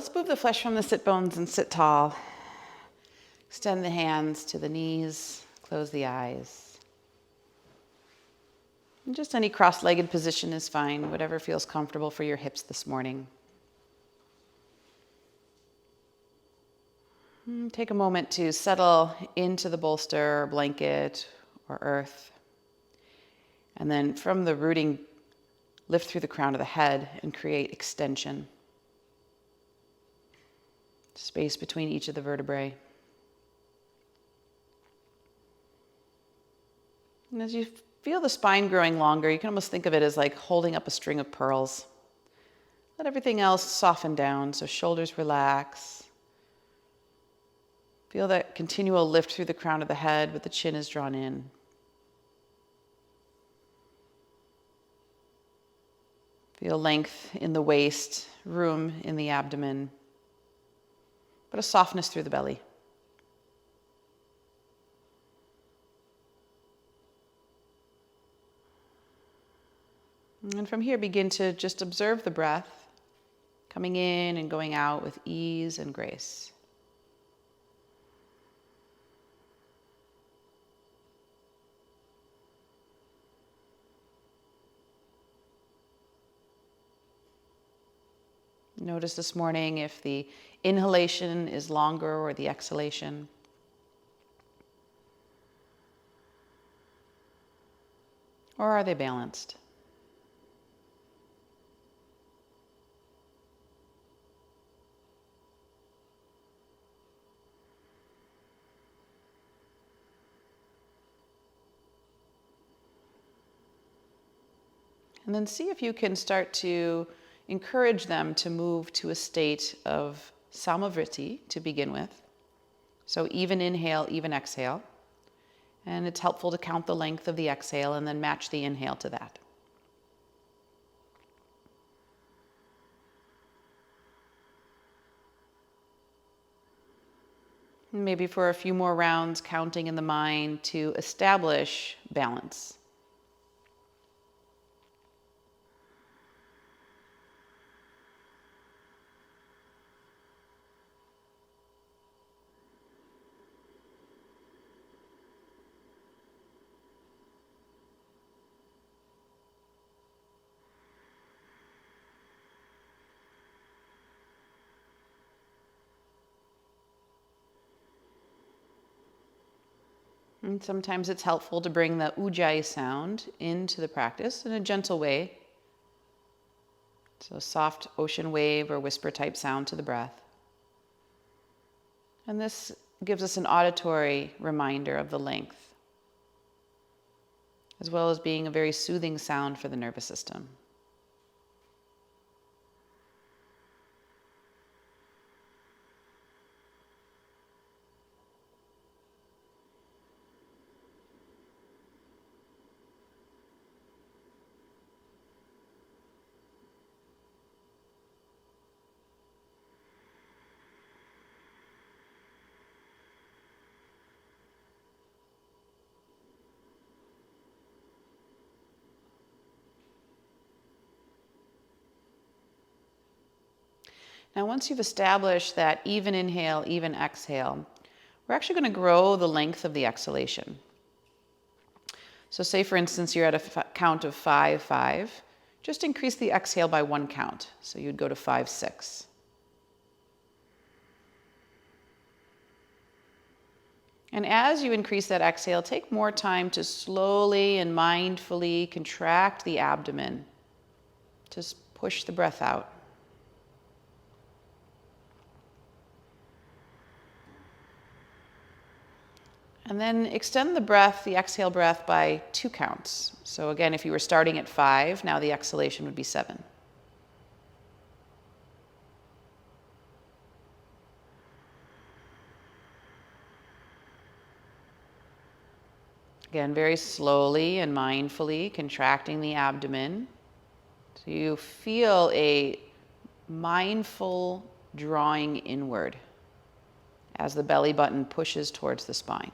let's move the flesh from the sit bones and sit tall. Extend the hands to the knees, close the eyes. And just any cross-legged position is fine, whatever feels comfortable for your hips this morning. Take a moment to settle into the bolster or blanket or earth. And then from the rooting, lift through the crown of the head and create extension. Space between each of the vertebrae. And as you feel the spine growing longer, you can almost think of it as like holding up a string of pearls. Let everything else soften down, so shoulders relax. Feel that continual lift through the crown of the head, but the chin is drawn in. Feel length in the waist, room in the abdomen, but a softness through the belly. And from here, begin to just observe the breath, coming in and going out with ease and grace. Notice this morning if the inhalation is longer or the exhalation. Or are they balanced? And then see if you can start to encourage them to move to a state of samavritti to begin with. So even inhale, even exhale. And it's helpful to count the length of the exhale and then match the inhale to that. Maybe for a few more rounds, counting in the mind to establish balance. And sometimes it's helpful to bring the ujjayi sound into the practice in a gentle way. So soft ocean wave or whisper type sound to the breath. And this gives us an auditory reminder of the length, as well as being a very soothing sound for the nervous system. Now, once you've established that even inhale, even exhale, we're actually going to grow the length of the exhalation. So say, for instance, you're at a count of 5, 5. Just increase the exhale by 1 count. So you'd go to 5, 6. And as you increase that exhale, take more time to slowly and mindfully contract the abdomen. Just push the breath out. And then extend the breath, the exhale breath, by 2 counts. So again, if you were starting at 5, now the exhalation would be 7. Again, very slowly and mindfully contracting the abdomen. So you feel a mindful drawing inward as the belly button pushes towards the spine.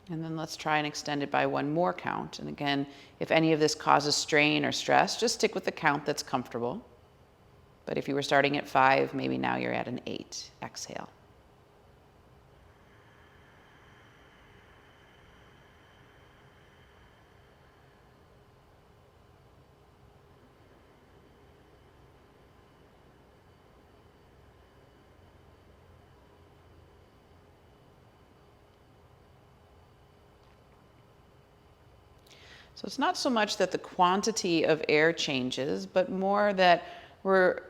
And then let's try and extend it by one more count. And again, if any of this causes strain or stress, just stick with the count that's comfortable. But if you were starting at 5, maybe now you're at an 8. Exhale. So it's not so much that the quantity of air changes, but more that we're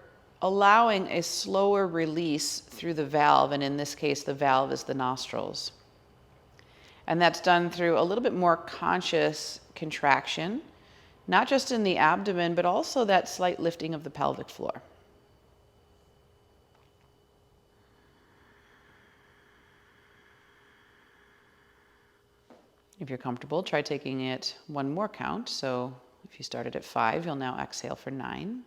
allowing a slower release through the valve, and in this case, the valve is the nostrils. And that's done through a little bit more conscious contraction, not just in the abdomen, but also that slight lifting of the pelvic floor. If you're comfortable, try taking it one more count. So if you started at 5, you'll now exhale for 9.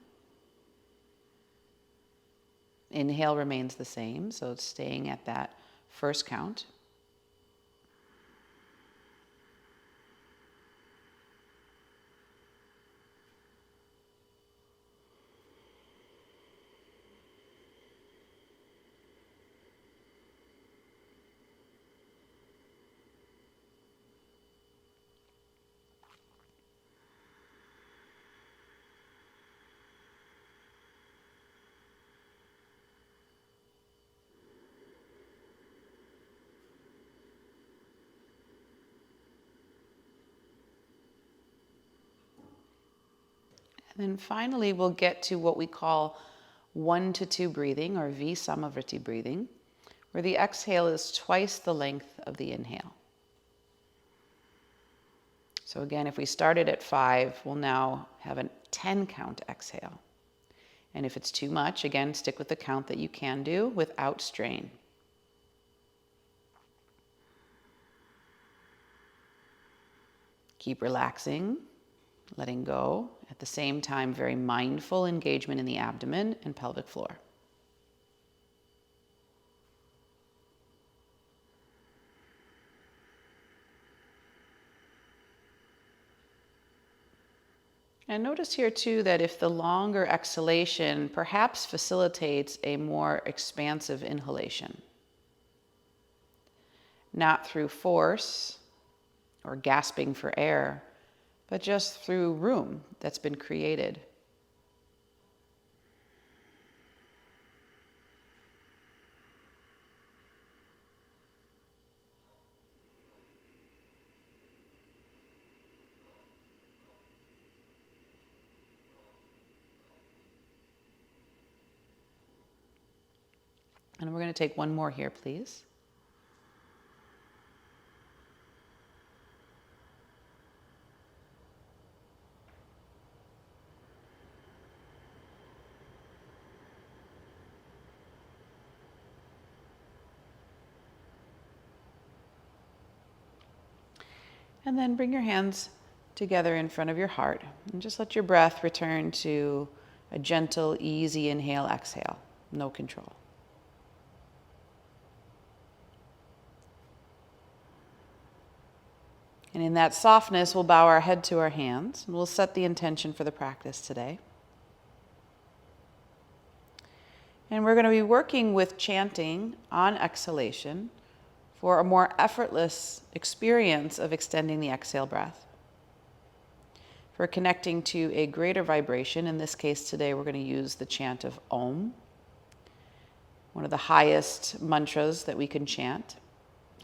Inhale remains the same, so it's staying at that first count. And then finally, we'll get to what we call 1 to 2 breathing, or V-SAMAVRITI breathing, where the exhale is twice the length of the inhale. So again, if we started at 5, we'll now have a 10 count exhale. And if it's too much, again, stick with the count that you can do without strain. Keep relaxing, letting go. At the same time, very mindful engagement in the abdomen and pelvic floor. And notice here too that if the longer exhalation perhaps facilitates a more expansive inhalation, not through force or gasping for air, but just through room that's been created. And we're going to take one more here, please. And then bring your hands together in front of your heart and just let your breath return to a gentle, easy inhale, exhale, no control. And in that softness, we'll bow our head to our hands and we'll set the intention for the practice today. And we're going to be working with chanting on exhalation for a more effortless experience of extending the exhale breath. For connecting to a greater vibration, in this case today we're going to use the chant of Om, one of the highest mantras that we can chant,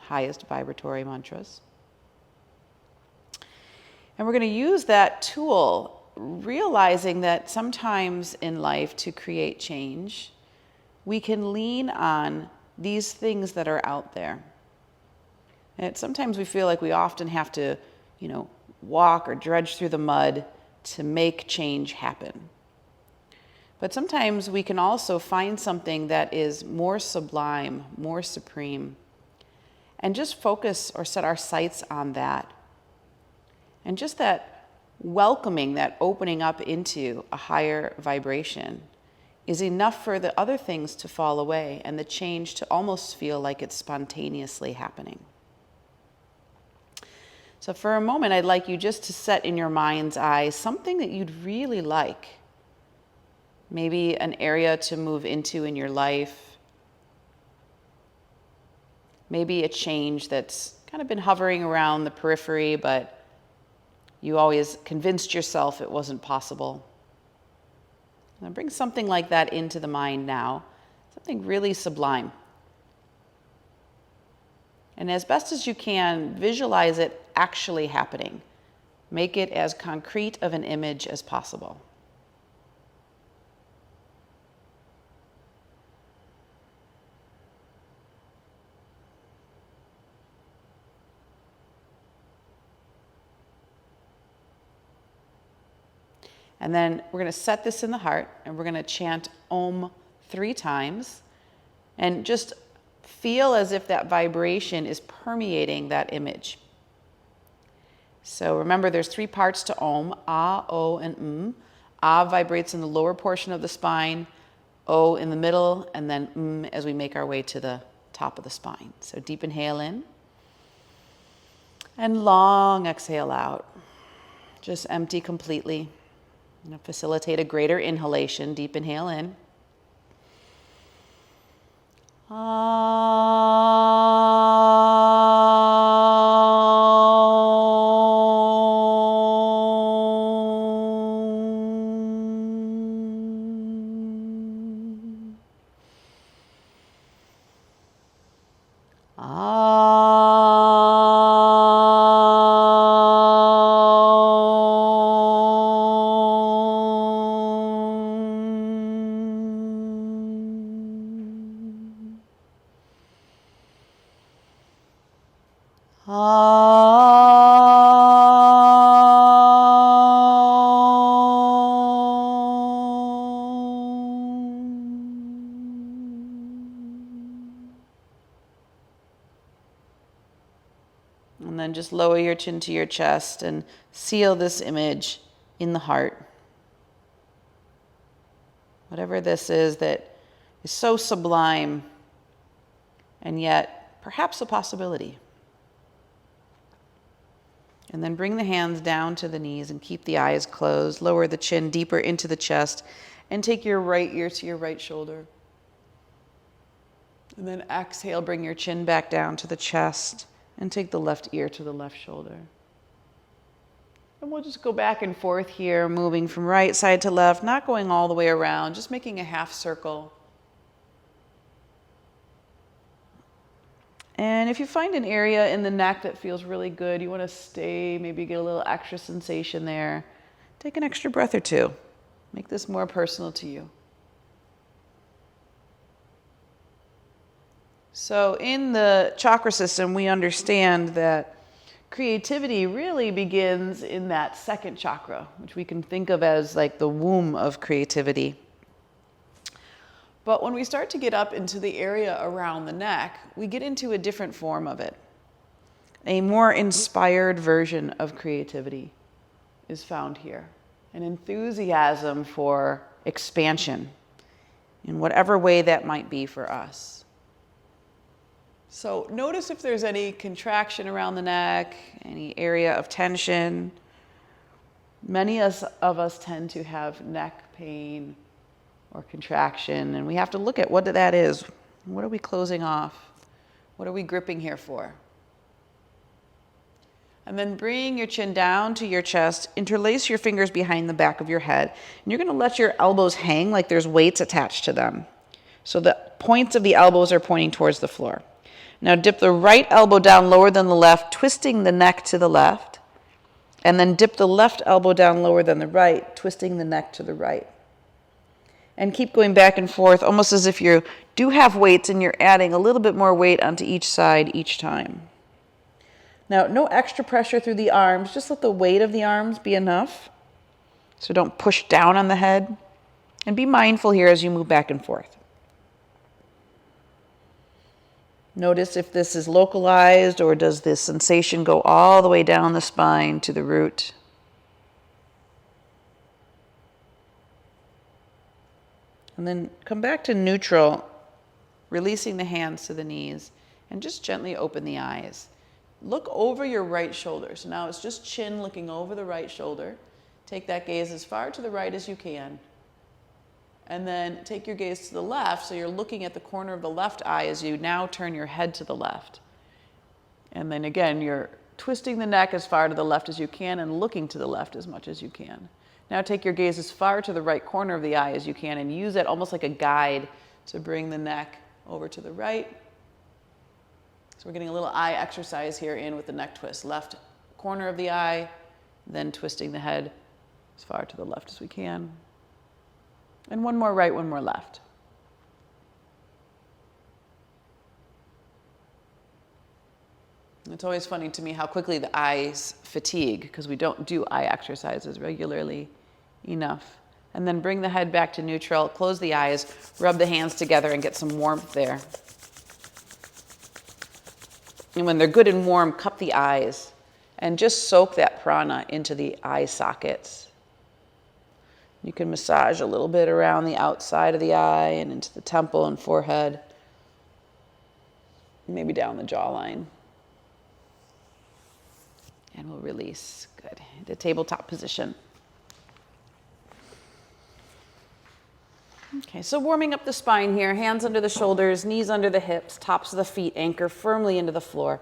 highest vibratory mantras. And we're going to use that tool, realizing that sometimes in life to create change, we can lean on these things that are out there. And sometimes we feel like we often have to, walk or dredge through the mud to make change happen. But sometimes we can also find something that is more sublime, more supreme, and just focus or set our sights on that. And just that welcoming, that opening up into a higher vibration is enough for the other things to fall away and the change to almost feel like it's spontaneously happening. So for a moment, I'd like you just to set in your mind's eye something that you'd really like. Maybe an area to move into in your life. Maybe a change that's kind of been hovering around the periphery, but you always convinced yourself it wasn't possible. Now bring something like that into the mind now, something really sublime. And as best as you can, visualize it actually happening. Make it as concrete of an image as possible. And then we're going to set this in the heart, and we're going to chant Om 3 times, and just feel as if that vibration is permeating that image. So remember, there's 3 parts to Om: A, O, and A vibrates in the lower portion of the spine, O in the middle, and then as we make our way to the top of the spine. So deep inhale in, and long exhale out. Just empty completely. Facilitate a greater inhalation. Deep inhale in. And then just lower your chin to your chest and seal this image in the heart. Whatever this is that is so sublime and yet perhaps a possibility. And then bring the hands down to the knees and keep the eyes closed. Lower the chin deeper into the chest and take your right ear to your right shoulder. And then exhale, bring your chin back down to the chest and take the left ear to the left shoulder. And we'll just go back and forth here, moving from right side to left, not going all the way around, just making a half circle. And if you find an area in the neck that feels really good, you want to stay, maybe get a little extra sensation there, take an extra breath or 2. Make this more personal to you. So in the chakra system, we understand that creativity really begins in that second chakra, which we can think of as like the womb of creativity. But when we start to get up into the area around the neck, we get into a different form of it. A more inspired version of creativity is found here. An enthusiasm for expansion in whatever way that might be for us. So notice if there's any contraction around the neck, any area of tension. Many of us tend to have neck pain or contraction, and we have to look at what that is. What are we closing off? What are we gripping here for? And then bring your chin down to your chest, interlace your fingers behind the back of your head, and you're going to let your elbows hang like there's weights attached to them. So the points of the elbows are pointing towards the floor. Now dip the right elbow down lower than the left, twisting the neck to the left. And then dip the left elbow down lower than the right, twisting the neck to the right. And keep going back and forth, almost as if you do have weights and you're adding a little bit more weight onto each side each time. Now, no extra pressure through the arms. Just let the weight of the arms be enough. So don't push down on the head. And be mindful here as you move back and forth. Notice if this is localized or does this sensation go all the way down the spine to the root. And then come back to neutral, releasing the hands to the knees, and just gently open the eyes. look over your right shoulder. So now it's just chin looking over the right shoulder. Take that gaze as far to the right as you can. And then take your gaze to the left, so you're looking at the corner of the left eye as you now turn your head to the left. And then again, you're twisting the neck as far to the left as you can and looking to the left as much as you can. Now take your gaze as far to the right corner of the eye as you can and use that almost like a guide to bring the neck over to the right. So we're getting a little eye exercise here in with the neck twist. Left corner of the eye, then twisting the head as far to the left as we can. And one more right, one more left. It's always funny to me how quickly the eyes fatigue because we don't do eye exercises regularly enough. And then bring the head back to neutral, close the eyes, rub the hands together and get some warmth there. And when they're good and warm, cup the eyes and just soak that prana into the eye sockets. You can massage a little bit around the outside of the eye and into the temple and forehead, maybe down the jawline. And we'll release. Good. The tabletop position. Okay, so warming up the spine here. Hands under the shoulders, knees under the hips, tops of the feet anchor firmly into the floor.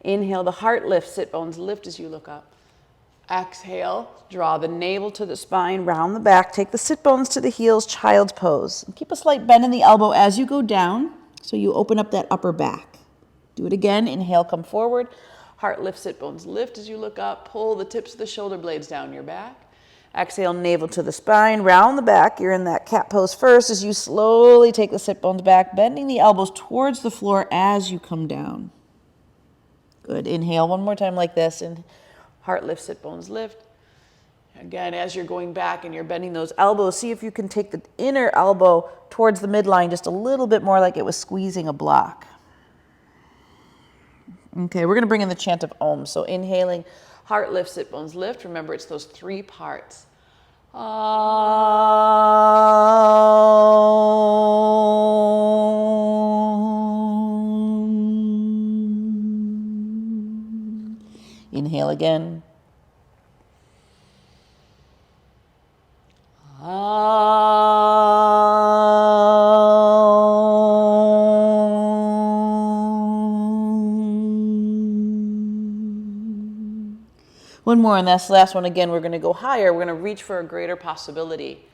Inhale, the heart lifts, sit bones lift as you look up. Exhale, draw the navel to the spine, round the back, take the sit bones to the heels, child's pose. And keep a slight bend in the elbow as you go down, so you open up that upper back. Do it again. Inhale, come forward. Heart lift, sit bones lift as you look up. Pull the tips of the shoulder blades down your back. Exhale, navel to the spine, round the back. You're in that cat pose first as you slowly take the sit bones back, bending the elbows towards the floor as you come down. Good. Inhale one more time like this, and heart lift, sit bones lift. Again, as you're going back and you're bending those elbows, see if you can take the inner elbow towards the midline just a little bit more like it was squeezing a block. Okay, we're going to bring in the chant of Om. So inhaling, heart lift, sit bones lift. Remember, it's those three parts. Inhale again. One more, and that's the last one. Again, we're going to go higher. We're going to reach for a greater possibility.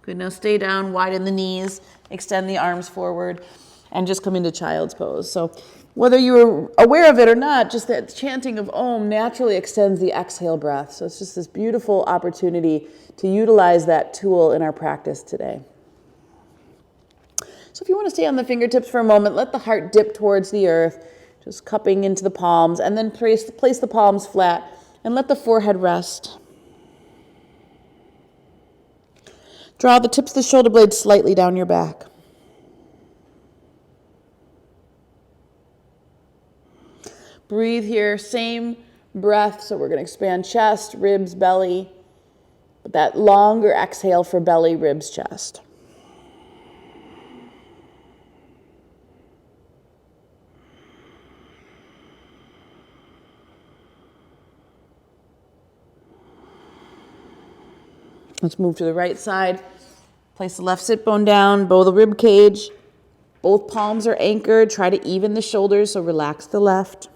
Good. Now stay down, widen the knees, extend the arms forward, and just come into child's pose. So whether you're aware of it or not, just that chanting of Om naturally extends the exhale breath. So it's just this beautiful opportunity to utilize that tool in our practice today. So if you want to stay on the fingertips for a moment, let the heart dip towards the earth, just cupping into the palms, and then place the palms flat and let the forehead rest. Draw the tips of the shoulder blades slightly down your back. Breathe here, same breath. So we're going to expand chest, ribs, belly. But that longer exhale for belly, ribs, chest. Let's move to the right side. Place the left sit bone down, bow the rib cage. Both palms are anchored. Try to even the shoulders, so relax the left.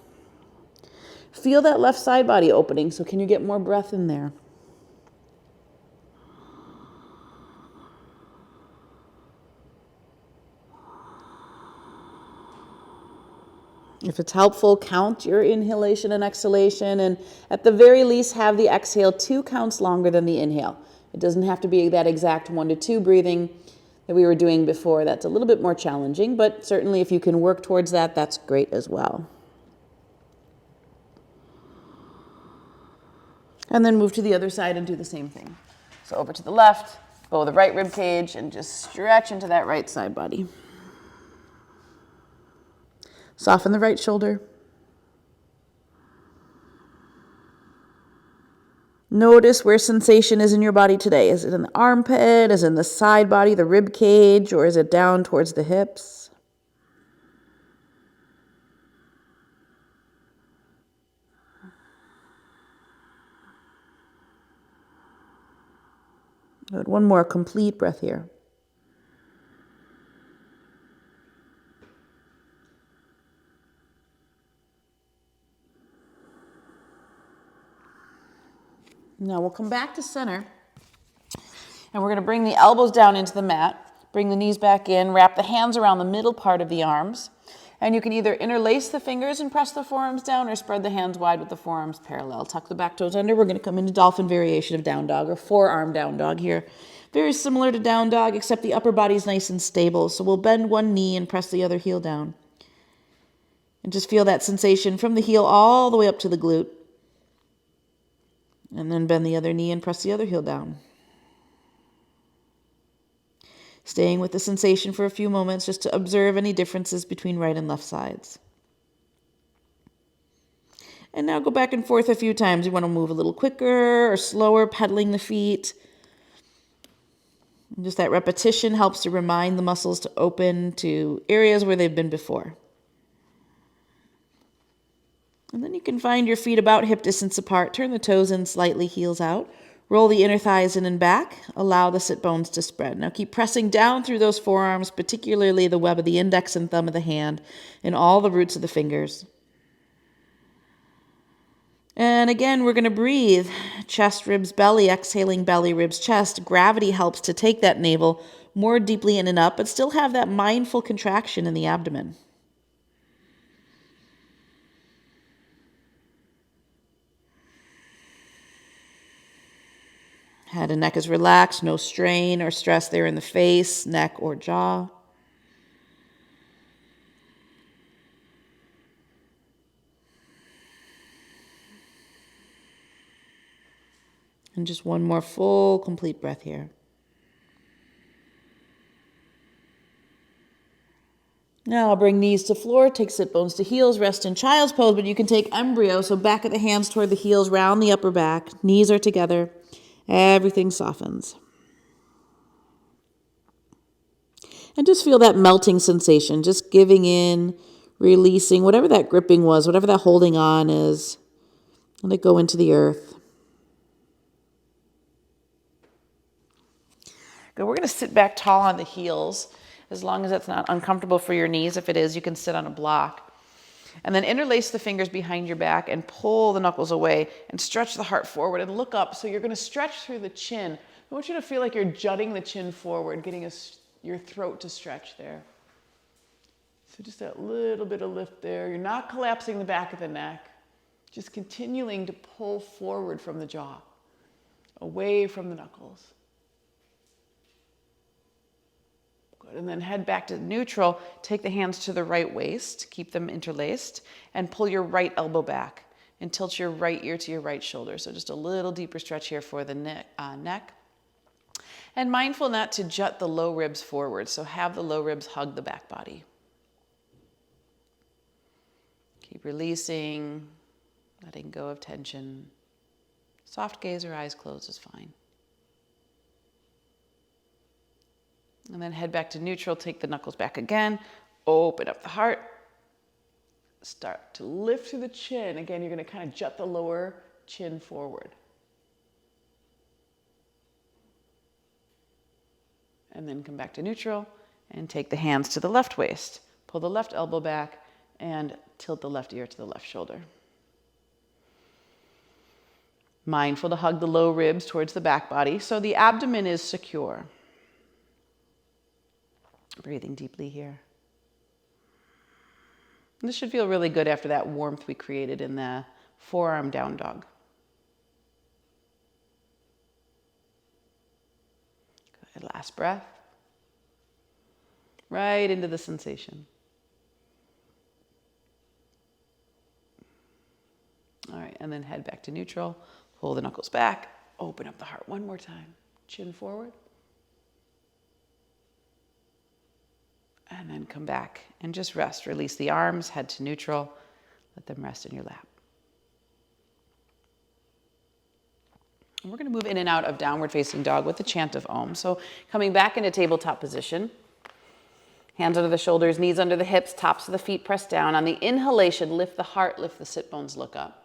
Feel that left side body opening, so can you get more breath in there? If it's helpful, count your inhalation and exhalation, and at the very least, have the exhale 2 counts longer than the inhale. It doesn't have to be that exact 1 to 2 breathing that we were doing before. That's a little bit more challenging, but certainly if you can work towards that, that's great as well. And then move to the other side and do the same thing. So over to the left, bow the right rib cage, and just stretch into that right side body. Soften the right shoulder. Notice where sensation is in your body today. Is it in the armpit? Is it in the side body, the rib cage, or is it down towards the hips? Good. One more complete breath here. Now we'll come back to center, and we're going to bring the elbows down into the mat, bring the knees back in, wrap the hands around the middle part of the arms, and you can either interlace the fingers and press the forearms down or spread the hands wide with the forearms parallel. Tuck the back toes under. We're going to come into dolphin variation of down dog or forearm down dog here. Very similar to down dog, except the upper body's nice and stable. So we'll bend one knee and press the other heel down. And just feel that sensation from the heel all the way up to the glute. And then bend the other knee and press the other heel down. Staying with the sensation for a few moments just to observe any differences between right and left sides. And now go back and forth a few times. You want to move a little quicker or slower, pedaling the feet. And just that repetition helps to remind the muscles to open to areas where they've been before. And then you can find your feet about hip distance apart. Turn the toes in slightly, heels out. Roll the inner thighs in and back. Allow the sit bones to spread. Now keep pressing down through those forearms, particularly the web of the index and thumb of the hand and all the roots of the fingers. And again, we're going to breathe. Chest, ribs, belly, exhaling belly, ribs, chest. Gravity helps to take that navel more deeply in and up, but still have that mindful contraction in the abdomen. Head and neck is relaxed, no strain or stress there in the face, neck, or jaw. And just one more full, complete breath here. Now I'll bring knees to floor, take sit bones to heels, rest in child's pose, but you can take embryo, so back of the hands toward the heels, round the upper back, knees are together. Everything softens. And just feel that melting sensation, just giving in, releasing, whatever that gripping was, whatever that holding on is. Let it go into the earth. Good. We're going to sit back tall on the heels, as long as that's not uncomfortable for your knees. If it is, you can sit on a block. And then interlace the fingers behind your back and pull the knuckles away and stretch the heart forward and look up. So you're going to stretch through the chin. I want you to feel like you're jutting the chin forward, getting your throat to stretch there. So just that little bit of lift there. You're not collapsing the back of the neck. Just continuing to pull forward from the jaw, away from the knuckles. And then head back to neutral. Take the hands to the right waist, keep them interlaced, and pull your right elbow back and tilt your right ear to your right shoulder. So just a little deeper stretch here for the neck. And mindful not to jut the low ribs forward. So have the low ribs hug the back body. Keep releasing, letting go of tension. Soft gaze or eyes closed is fine. And then head back to neutral, take the knuckles back again, open up the heart, start to lift through the chin. Again, you're going to kind of jut the lower chin forward. And then come back to neutral and take the hands to the left waist. Pull the left elbow back and tilt the left ear to the left shoulder. Mindful to hug the low ribs towards the back body so the abdomen is secure. Breathing deeply here. This should feel really good after that warmth we created in the forearm down dog. Good. Last breath. Right into the sensation. All right, and then head back to neutral. Pull the knuckles back. Open up the heart one more time. Chin forward. And then come back and just rest. Release the arms, head to neutral. Let them rest in your lap. And we're going to move in and out of downward facing dog with the chant of Om. So coming back into tabletop position, hands under the shoulders, knees under the hips, tops of the feet pressed down. On the inhalation, lift the heart, lift the sit bones, look up.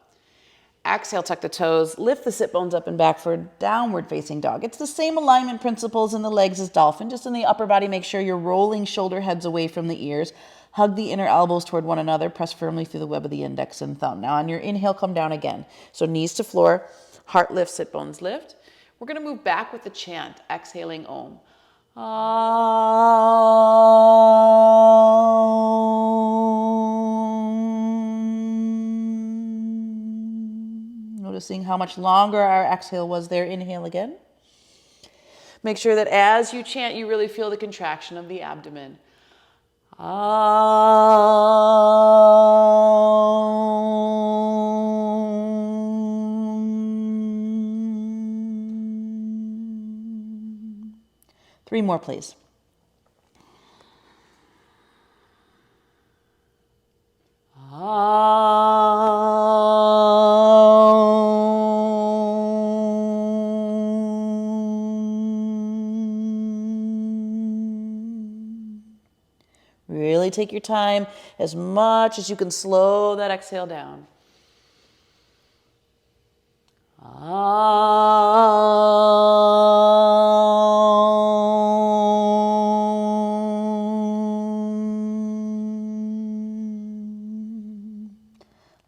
Exhale, tuck the toes, lift the sit bones up and back for downward facing dog. It's the same alignment principles in the legs as dolphin. Just in the upper body, make sure you're rolling shoulder heads away from the ears. Hug the inner elbows toward one another. Press firmly through the web of the index and thumb. Now on your inhale, come down again. So knees to floor, heart lift, sit bones lift. We're going to move back with the chant, exhaling Om. Noticing how much longer our exhale was there. Inhale again. Make sure that as you chant, you really feel the contraction of the abdomen. Three more, please. Really take your time as much as you can. Slow that exhale down.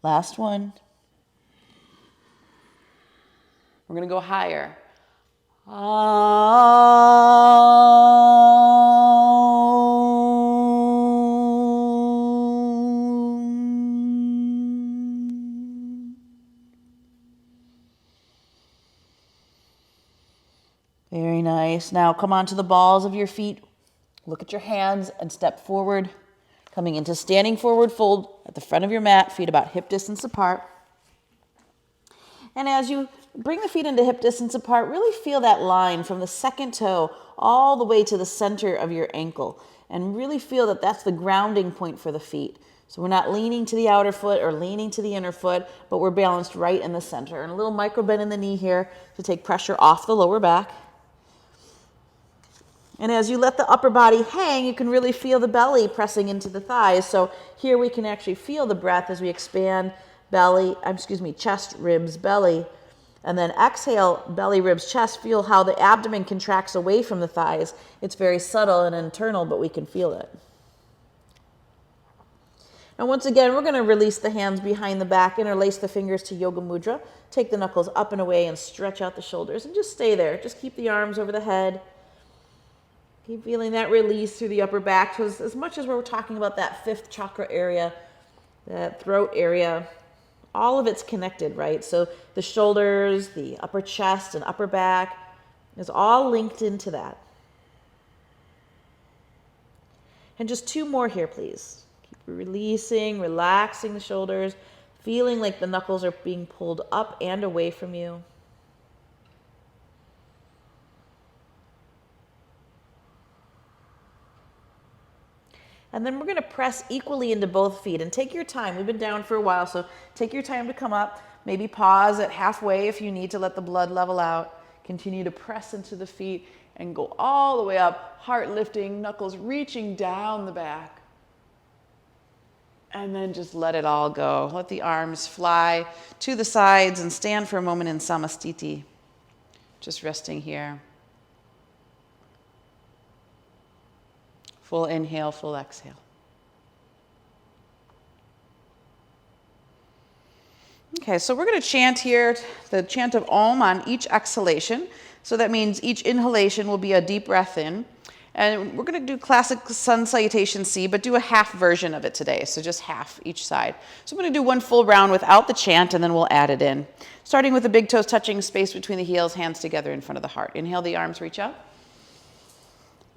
Last one. We're going to go higher. Very nice. Now come onto the balls of your feet. Look at your hands and step forward. Coming into standing forward fold at the front of your mat, feet about hip distance apart. And as you bring the feet into hip distance apart, really feel that line from the second toe all the way to the center of your ankle. And really feel that that's the grounding point for the feet. So we're not leaning to the outer foot or leaning to the inner foot, but we're balanced right in the center. And a little micro bend in the knee here to take pressure off the lower back. And as you let the upper body hang, you can really feel the belly pressing into the thighs. So here we can actually feel the breath as we expand chest, ribs, belly. And then exhale, belly, ribs, chest. Feel how the abdomen contracts away from the thighs. It's very subtle and internal, but we can feel it. And once again, we're going to release the hands behind the back, interlace the fingers to Yoga Mudra. Take the knuckles up and away and stretch out the shoulders. And just stay there. Just keep the arms over the head. Keep feeling that release through the upper back. So as much as we're talking about that fifth chakra area, that throat area, all of it's connected, right? So the shoulders, the upper chest and upper back is all linked into that. And just two more here, please. Keep releasing, relaxing the shoulders, feeling like the knuckles are being pulled up and away from you. And then we're going to press equally into both feet and take your time. We've been down for a while, so take your time to come up. Maybe pause at halfway if you need to let the blood level out. Continue to press into the feet and go all the way up, heart lifting, knuckles reaching down the back. And then just let it all go. Let the arms fly to the sides and stand for a moment in Samastiti. Just resting here. Full inhale, full exhale. Okay, so we're going to chant here the chant of Om on each exhalation. So that means each inhalation will be a deep breath in. And we're going to do classic sun salutation C, but do a half version of it today. So just half each side. So I'm going to do one full round without the chant, and then we'll add it in. Starting with the big toes touching, space between the heels, hands together in front of the heart. Inhale, the arms reach up.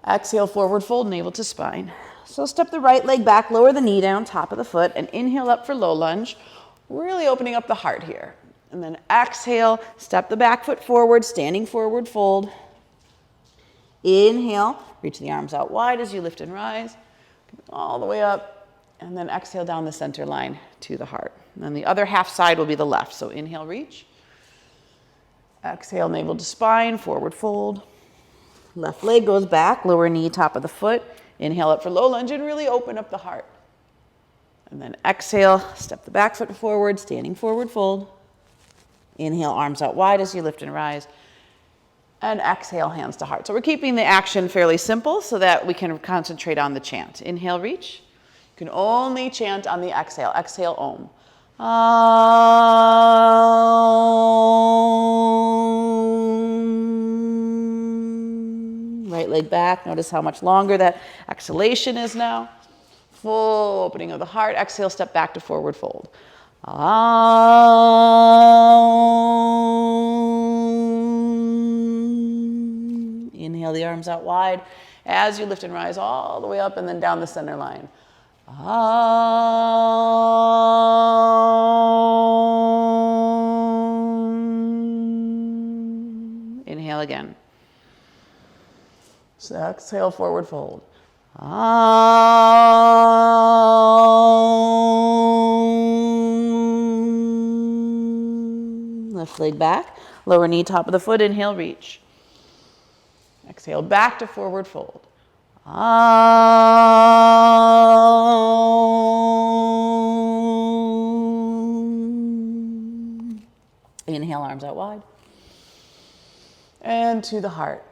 Exhale, forward fold, navel to spine. So step the right leg back, lower the knee down, top of the foot, and inhale up for low lunge. Really opening up the heart here. And then exhale, step the back foot forward, standing forward fold. Inhale, reach the arms out wide as you lift and rise. All the way up. And then exhale down the center line to the heart. And then the other half side will be the left. So inhale, reach. Exhale, navel to spine, forward fold. Left leg goes back, lower knee, top of the foot. Inhale up for low lunge and really open up the heart. And then exhale, step the back foot forward, standing forward fold. Inhale, arms out wide as you lift and rise. And exhale, hands to heart. So we're keeping the action fairly simple so that we can concentrate on the chant. Inhale, reach. You can only chant on the exhale. Exhale, Om. Right leg back. Notice how much longer that exhalation is now. Full opening of the heart. Exhale, step back to forward fold. Inhale the arms out wide as you lift and rise all the way up and then down the center line. Inhale again. So exhale, forward fold. Left leg back, lower knee, top of the foot. Inhale, reach. Exhale, back to forward fold. Inhale, arms out wide. And to the heart.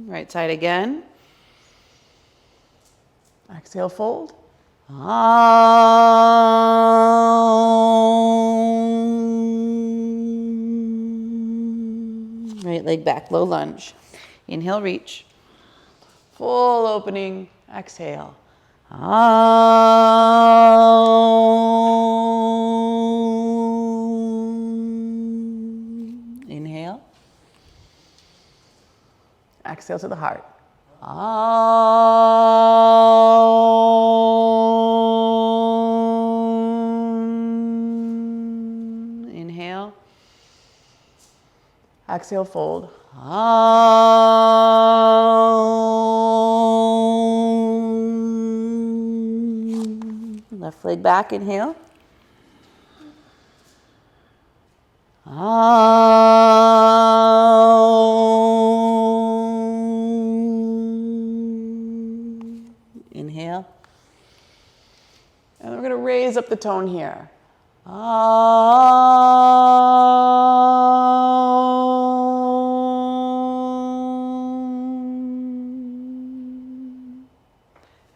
Right side again. Exhale, fold. Right leg back, low lunge. Inhale, reach. Full opening. Exhale. Inhale. Exhale to the heart. Inhale. Exhale, fold. Left leg back, inhale. Inhale. And we're going to raise up the tone here.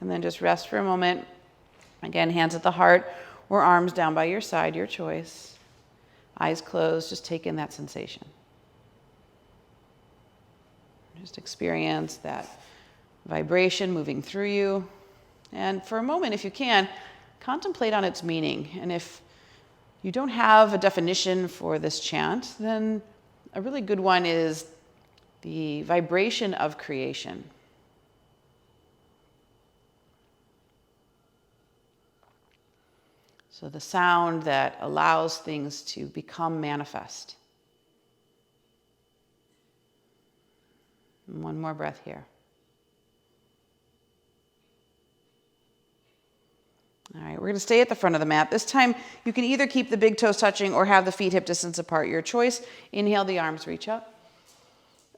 And then just rest for a moment. Again, hands at the heart or arms down by your side, your choice. Eyes closed, just take in that sensation. Just experience that vibration moving through you. And for a moment, if you can, contemplate on its meaning. And if you don't have a definition for this chant, then a really good one is the vibration of creation. So the sound that allows things to become manifest. And one more breath here. All right, we're going to stay at the front of the mat. This time, you can either keep the big toes touching or have the feet hip distance apart, your choice. Inhale, the arms reach up.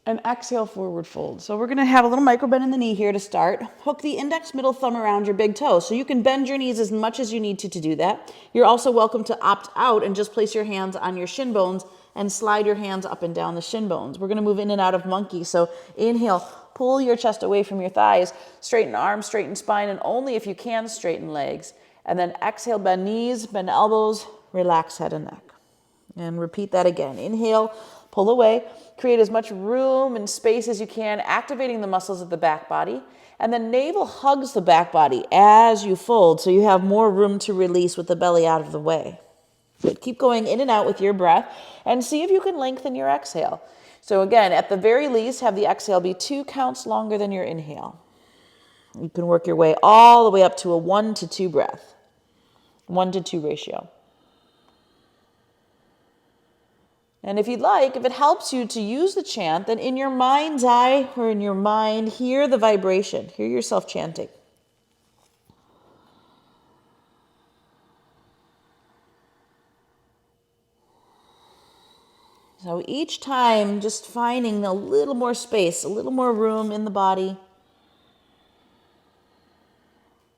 And exhale, forward fold. So we're going to have a little micro bend in the knee here to start. Hook the index, middle thumb around your big toe. So you can bend your knees as much as you need to do that. You're also welcome to opt out and just place your hands on your shin bones and slide your hands up and down the shin bones. We're going to move in and out of monkey. So inhale, pull your chest away from your thighs, straighten arms, straighten spine, and only if you can, straighten legs. And then exhale, bend knees, bend elbows, relax head and neck. And repeat that again. Inhale, pull away, create as much room and space as you can, activating the muscles of the back body. And then navel hugs the back body as you fold, so you have more room to release with the belly out of the way. Good. Keep going in and out with your breath and see if you can lengthen your exhale. So again, at the very least, have the exhale be 2 counts longer than your inhale. You can work your way all the way up to a 1-to-2 breath, 1-to-2 ratio. And if you'd like, if it helps you to use the chant, then in your mind's eye or in your mind, hear the vibration. Hear yourself chanting. So each time, just finding a little more space, a little more room in the body,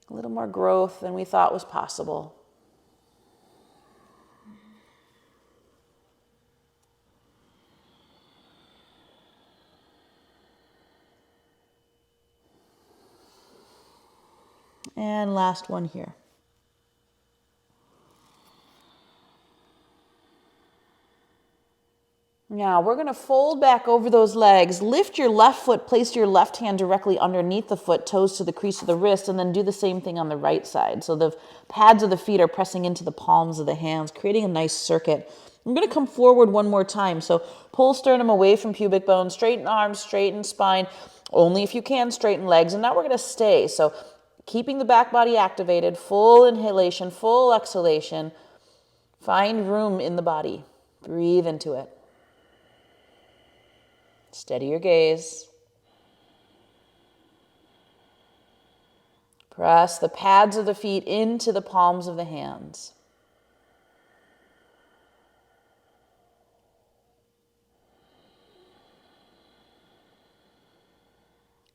a little more growth than we thought was possible. And last one here. Now we're going to fold back over those legs. Lift your left foot, place your left hand directly underneath the foot, toes to the crease of the wrist, and then do the same thing on the right side. So the pads of the feet are pressing into the palms of the hands, creating a nice circuit. I'm going to come forward one more time. So pull sternum away from pubic bone, straighten arms, straighten spine. Only if you can, straighten legs. And now we're going to stay. So keeping the back body activated, full inhalation, full exhalation. Find room in the body. Breathe into it. Steady your gaze. Press the pads of the feet into the palms of the hands.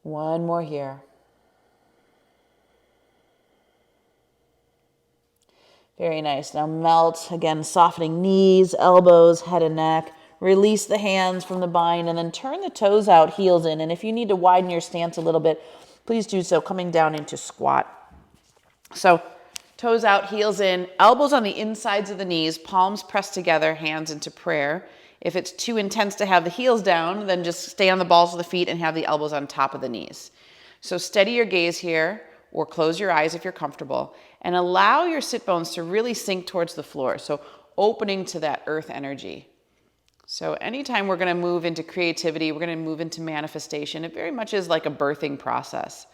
One more here. Very nice. Now melt, again, softening knees, elbows, head and neck. Release the hands from the bind and then turn the toes out, heels in. And if you need to widen your stance a little bit, please do so, coming down into squat. So toes out, heels in, elbows on the insides of the knees, palms pressed together, hands into prayer. If it's too intense to have the heels down, then just stay on the balls of the feet and have the elbows on top of the knees. So steady your gaze here, or close your eyes if you're comfortable, and allow your sit bones to really sink towards the floor. So opening to that earth energy. So anytime we're going to move into creativity, we're going to move into manifestation, it very much is like a birthing process.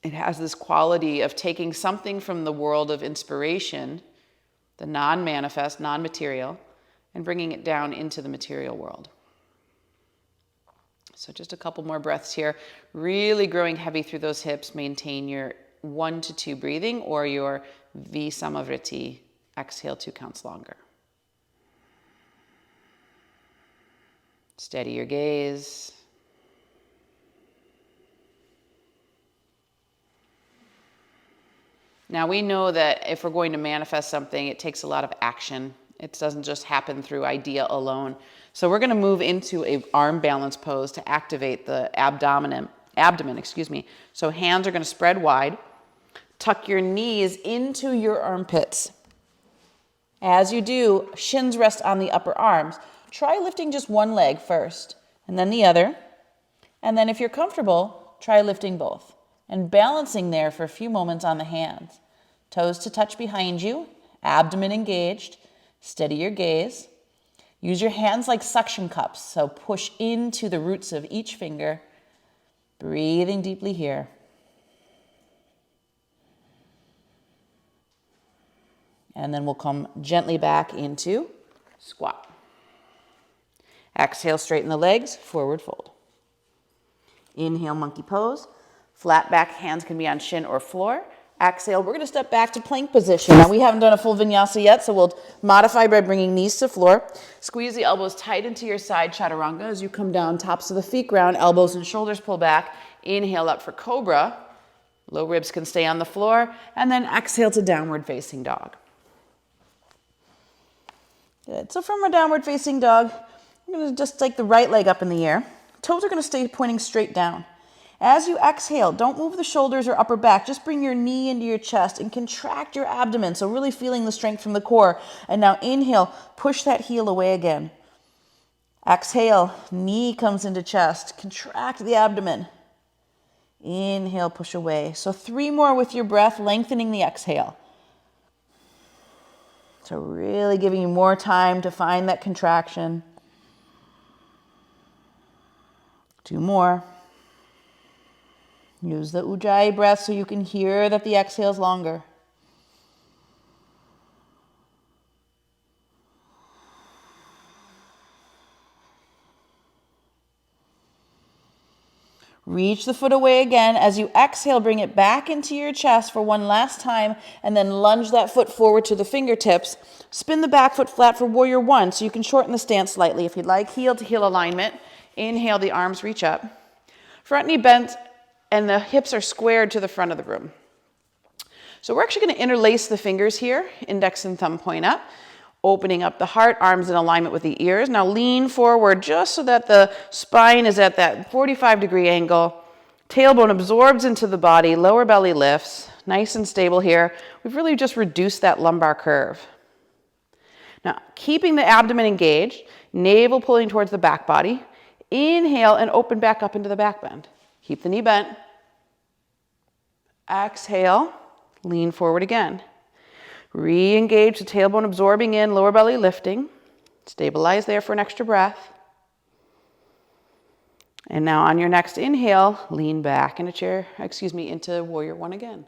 It has this quality of taking something from the world of inspiration, the non-manifest, non-material, and bringing it down into the material world. So just a couple more breaths here. Really growing heavy through those hips. Maintain your 1 to 2 breathing or your V-Samavriti. Exhale 2 counts longer. Steady your gaze. Now we know that if we're going to manifest something, it takes a lot of action. It doesn't just happen through idea alone. So we're going to move into a arm balance pose to activate the abdomen. So hands are going to spread wide. Tuck your knees into your armpits. As you do, shins rest on the upper arms. Try lifting just one leg first, and then the other. And then if you're comfortable, try lifting both. And balancing there for a few moments on the hands. Toes to touch behind you, abdomen engaged. Steady your gaze. Use your hands like suction cups, so push into the roots of each finger. Breathing deeply here. And then we'll come gently back into squat. Exhale, straighten the legs, forward fold. Inhale, monkey pose. Flat back, hands can be on shin or floor. Exhale, we're going to step back to plank position. Now we haven't done a full vinyasa yet, so we'll modify by bringing knees to floor. Squeeze the elbows tight into your side chaturanga as you come down, tops of the feet ground, elbows and shoulders pull back. Inhale up for cobra. Low ribs can stay on the floor. And then exhale to downward facing dog. Good. So from our downward facing dog, we're going to just take the right leg up in the air. Toes are going to stay pointing straight down. As you exhale, don't move the shoulders or upper back. Just bring your knee into your chest and contract your abdomen. So really feeling the strength from the core. And now inhale, push that heel away again. Exhale, knee comes into chest. Contract the abdomen. Inhale, push away. So 3 more with your breath, lengthening the exhale. So really giving you more time to find that contraction. 2 more. Use the Ujjayi breath so you can hear that the exhale is longer. Reach the foot away again. As you exhale, bring it back into your chest for one last time, and then lunge that foot forward to the fingertips. Spin the back foot flat for warrior one, so you can shorten the stance slightly if you'd like. Heel to heel alignment. Inhale, the arms reach up. Front knee bent, and the hips are squared to the front of the room. So we're actually going to interlace the fingers here. Index and thumb point up. Opening up the heart, arms in alignment with the ears. Now lean forward just so that the spine is at that 45-degree angle. Tailbone absorbs into the body, lower belly lifts. Nice and stable here. We've really just reduced that lumbar curve. Now, keeping the abdomen engaged, navel pulling towards the back body. Inhale and open back up into the back bend. Keep the knee bent. Exhale, lean forward again. Re-engage the tailbone absorbing in, lower belly lifting. Stabilize there for an extra breath. And now on your next inhale, lean back into warrior one again.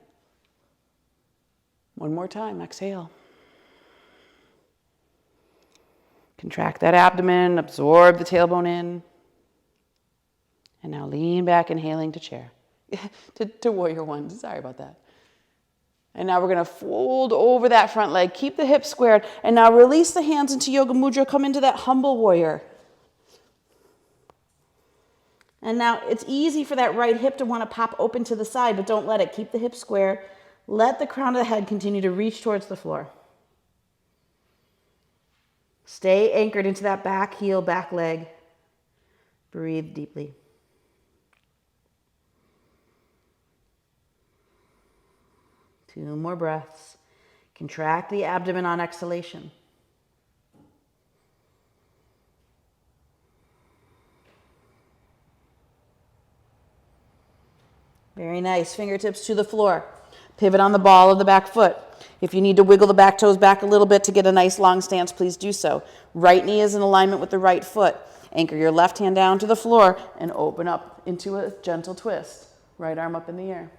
One more time, exhale. Contract that abdomen, absorb the tailbone in. And now lean back, inhaling to chair. to warrior one, sorry about that. And now we're going to fold over that front leg. Keep the hips squared. And now release the hands into yoga mudra. Come into that humble warrior. And now it's easy for that right hip to want to pop open to the side, but don't let it. Keep the hips square. Let the crown of the head continue to reach towards the floor. Stay anchored into that back heel, back leg. Breathe deeply. Two more breaths. Contract the abdomen on exhalation. Very nice. Fingertips to the floor. Pivot on the ball of the back foot. If you need to wiggle the back toes back a little bit to get a nice long stance, please do so. Right knee is in alignment with the right foot. Anchor your left hand down to the floor and open up into a gentle twist. Right arm up in the air.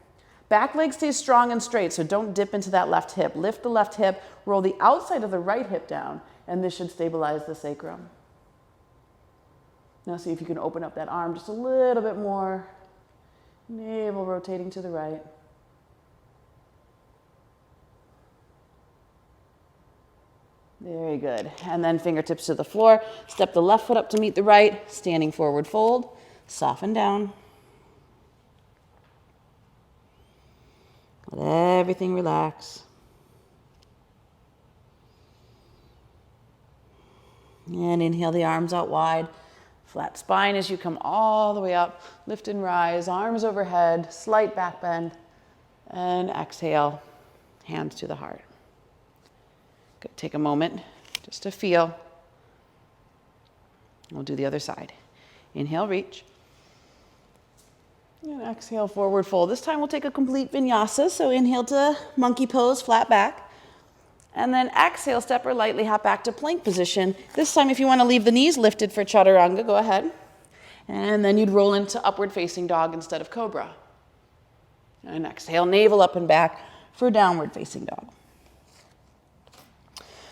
Back leg stays strong and straight, so don't dip into that left hip. Lift the left hip, roll the outside of the right hip down, and this should stabilize the sacrum. Now see if you can open up that arm just a little bit more. Navel rotating to the right. Very good. And then fingertips to the floor. Step the left foot up to meet the right. Standing forward fold. Soften down. Let everything relax. And inhale the arms out wide. Flat spine as you come all the way up. Lift and rise, arms overhead, slight back bend. And exhale, hands to the heart. Good. Take a moment just to feel. We'll do the other side. Inhale, reach. And exhale, forward fold. This time we'll take a complete vinyasa. So inhale to monkey pose, flat back. And then exhale, step or lightly hop back to plank position. This time if you want to leave the knees lifted for chaturanga, go ahead. And then you'd roll into upward facing dog instead of cobra. And exhale, navel up and back for downward facing dog.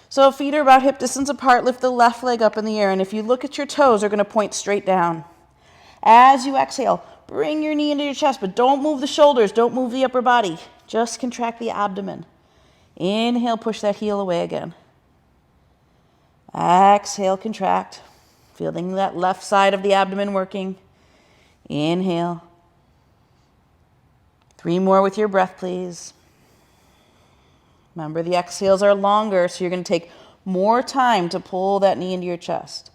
So feet are about hip distance apart. Lift the left leg up in the air. And if you look at your toes, they're going to point straight down. As you exhale, bring your knee into your chest, but don't move the shoulders. Don't move the upper body. Just contract the abdomen. Inhale, push that heel away again. Exhale, contract. Feeling that left side of the abdomen working. Inhale. 3 more with your breath, please. Remember, the exhales are longer, so you're going to take more time to pull that knee into your chest.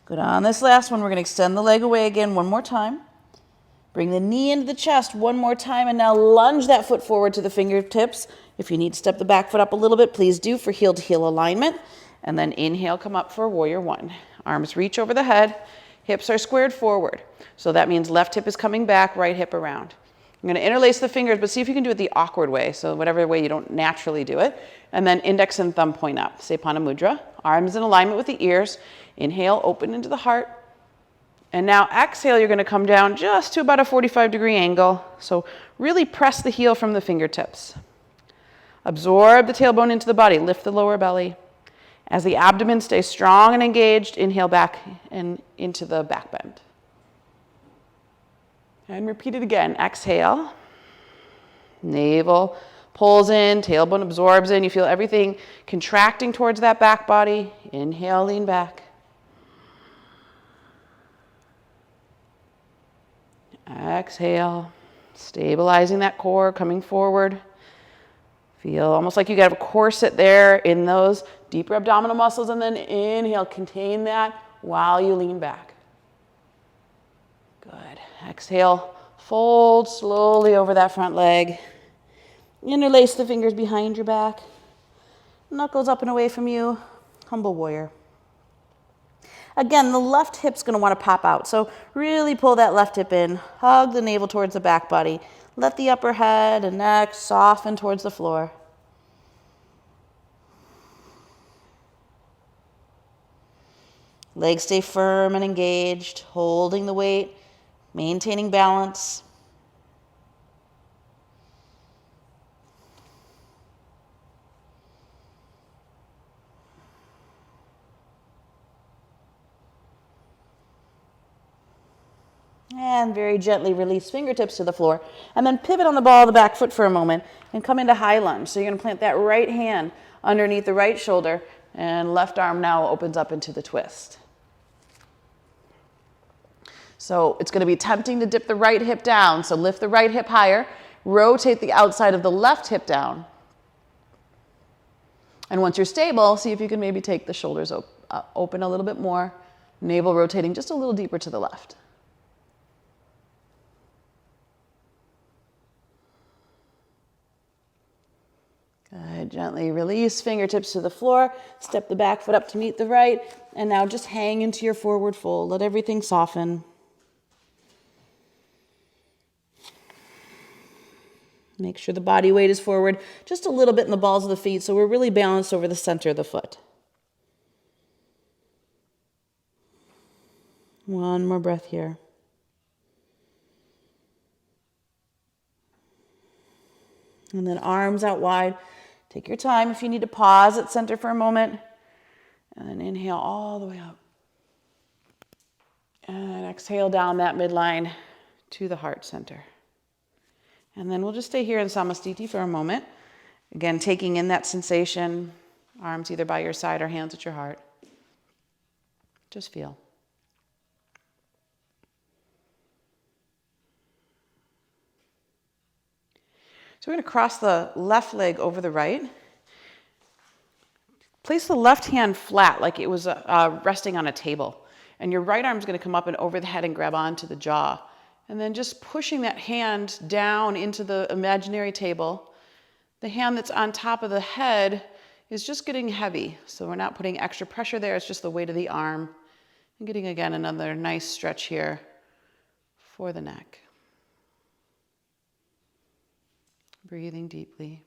Good. On this last one, we're going to extend the leg away again one more time. Bring the knee into the chest one more time, and now lunge that foot forward to the fingertips. If you need to step the back foot up a little bit, please do for heel to heel alignment. And then inhale, come up for warrior one. Arms reach over the head. Hips are squared forward. So that means left hip is coming back, right hip around. I'm going to interlace the fingers, but see if you can do it the awkward way. So whatever way you don't naturally do it. And then index and thumb point up. Sepana mudra. Arms in alignment with the ears. Inhale, open into the heart. And now exhale, you're going to come down just to about a 45-degree angle. So really press the heel from the fingertips. Absorb the tailbone into the body. Lift the lower belly. As the abdomen stays strong and engaged, inhale back and into the back bend. And repeat it again. Exhale. Navel pulls in, tailbone absorbs in. You feel everything contracting towards that back body. Inhale, lean back. Exhale, stabilizing that core, coming forward. Feel almost like you got a corset there in those deeper abdominal muscles, and then inhale, contain that while you lean back. Good. Exhale, fold slowly over that front leg. Interlace the fingers behind your back. Knuckles up and away from you. Humble warrior. Again, the left hip's going to want to pop out. So really pull that left hip in. Hug the navel towards the back body. Let the upper head and neck soften towards the floor. Legs stay firm and engaged, holding the weight, maintaining balance. And very gently release fingertips to the floor. And then pivot on the ball of the back foot for a moment and come into high lunge. So you're going to plant that right hand underneath the right shoulder, and left arm now opens up into the twist. So it's going to be tempting to dip the right hip down. So lift the right hip higher. Rotate the outside of the left hip down. And once you're stable, see if you can maybe take the shoulders open a little bit more. Navel rotating just a little deeper to the left. Good. Gently release fingertips to the floor. Step the back foot up to meet the right. And now just hang into your forward fold. Let everything soften. Make sure the body weight is forward just a little bit in the balls of the feet, so we're really balanced over the center of the foot. One more breath here. And then arms out wide. Take your time if you need to pause at center for a moment. And then inhale all the way up. And exhale down that midline to the heart center. And then we'll just stay here in Samastiti for a moment. Again, taking in that sensation, arms either by your side or hands at your heart. Just feel. So we're going to cross the left leg over the right. Place the left hand flat like it was resting on a table. And your right arm is going to come up and over the head and grab onto the jaw. And then just pushing that hand down into the imaginary table. The hand that's on top of the head is just getting heavy. So we're not putting extra pressure there. It's just the weight of the arm. And getting, again, another nice stretch here for the neck. Breathing deeply.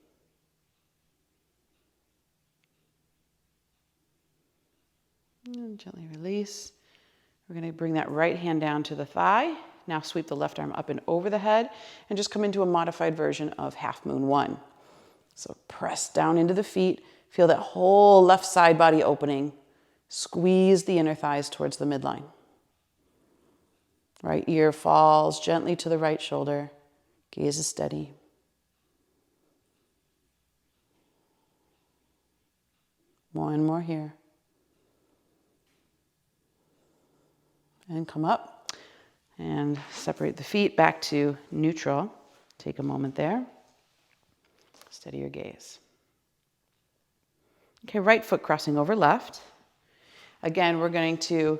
And gently release. We're going to bring that right hand down to the thigh. Now sweep the left arm up and over the head and just come into a modified version of half moon one. So press down into the feet. Feel that whole left side body opening. Squeeze the inner thighs towards the midline. Right ear falls gently to the right shoulder. Gaze is steady. One more here. And come up. And separate the feet back to neutral. Take a moment there. Steady your gaze. Okay, right foot crossing over left. Again, we're going to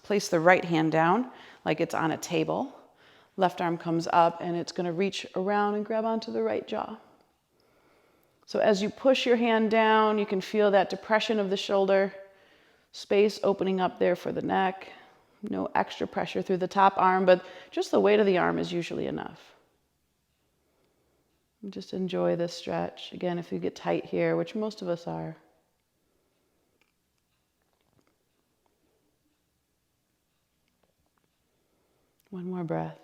place the right hand down like it's on a table. Left arm comes up and it's going to reach around and grab onto the right jaw. So as you push your hand down, you can feel that depression of the shoulder, space opening up there for the neck. No extra pressure through the top arm, but just the weight of the arm is usually enough. And just enjoy this stretch. Again, if you get tight here, which most of us are. One more breath.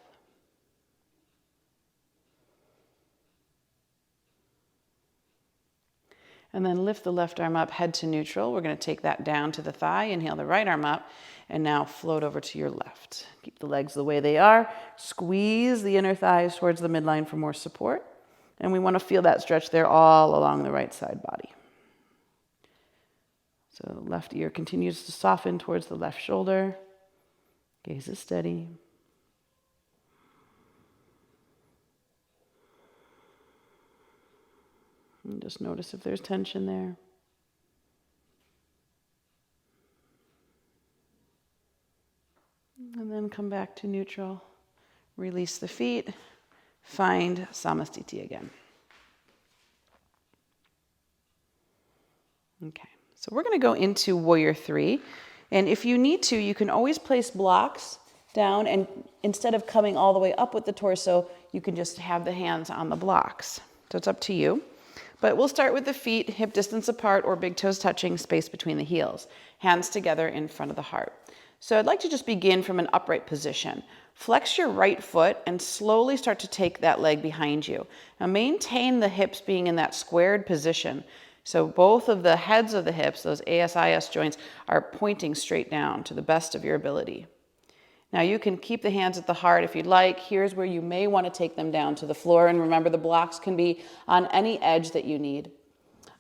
And then lift the left arm up, head to neutral. We're going to take that down to the thigh. Inhale the right arm up, and now float over to your left. Keep the legs the way they are. Squeeze the inner thighs towards the midline for more support. And we want to feel that stretch there all along the right side body. So left ear continues to soften towards the left shoulder. Gaze is steady. And just notice if there's tension there. And then come back to neutral. Release the feet. Find Samastiti again. Okay, so we're going to go into Warrior 3. And if you need to, you can always place blocks down, and instead of coming all the way up with the torso, you can just have the hands on the blocks. So it's up to you. But we'll start with the feet hip distance apart or big toes touching, space between the heels. Hands together in front of the heart. So I'd like to just begin from an upright position. Flex your right foot and slowly start to take that leg behind you. Now maintain the hips being in that squared position. So both of the heads of the hips, those ASIS joints, are pointing straight down to the best of your ability. Now you can keep the hands at the heart if you'd like. Here's where you may want to take them down to the floor. And remember, the blocks can be on any edge that you need.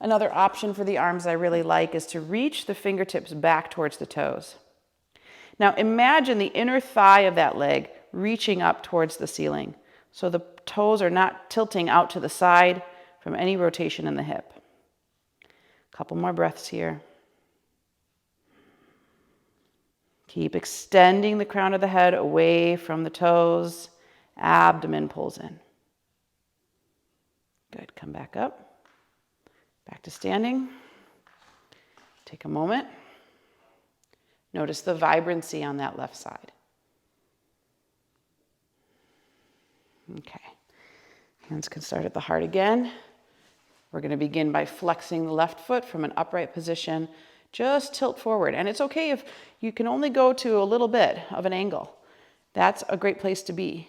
Another option for the arms I really like is to reach the fingertips back towards the toes. Now imagine the inner thigh of that leg reaching up towards the ceiling. So the toes are not tilting out to the side from any rotation in the hip. Couple more breaths here. Keep extending the crown of the head away from the toes. Abdomen pulls in. Good. Come back up. Back to standing. Take a moment. Notice the vibrancy on that left side. Okay. Hands can start at the heart again. We're going to begin by flexing the left foot from an upright position. Just tilt forward. And it's okay if you can only go to a little bit of an angle. That's a great place to be.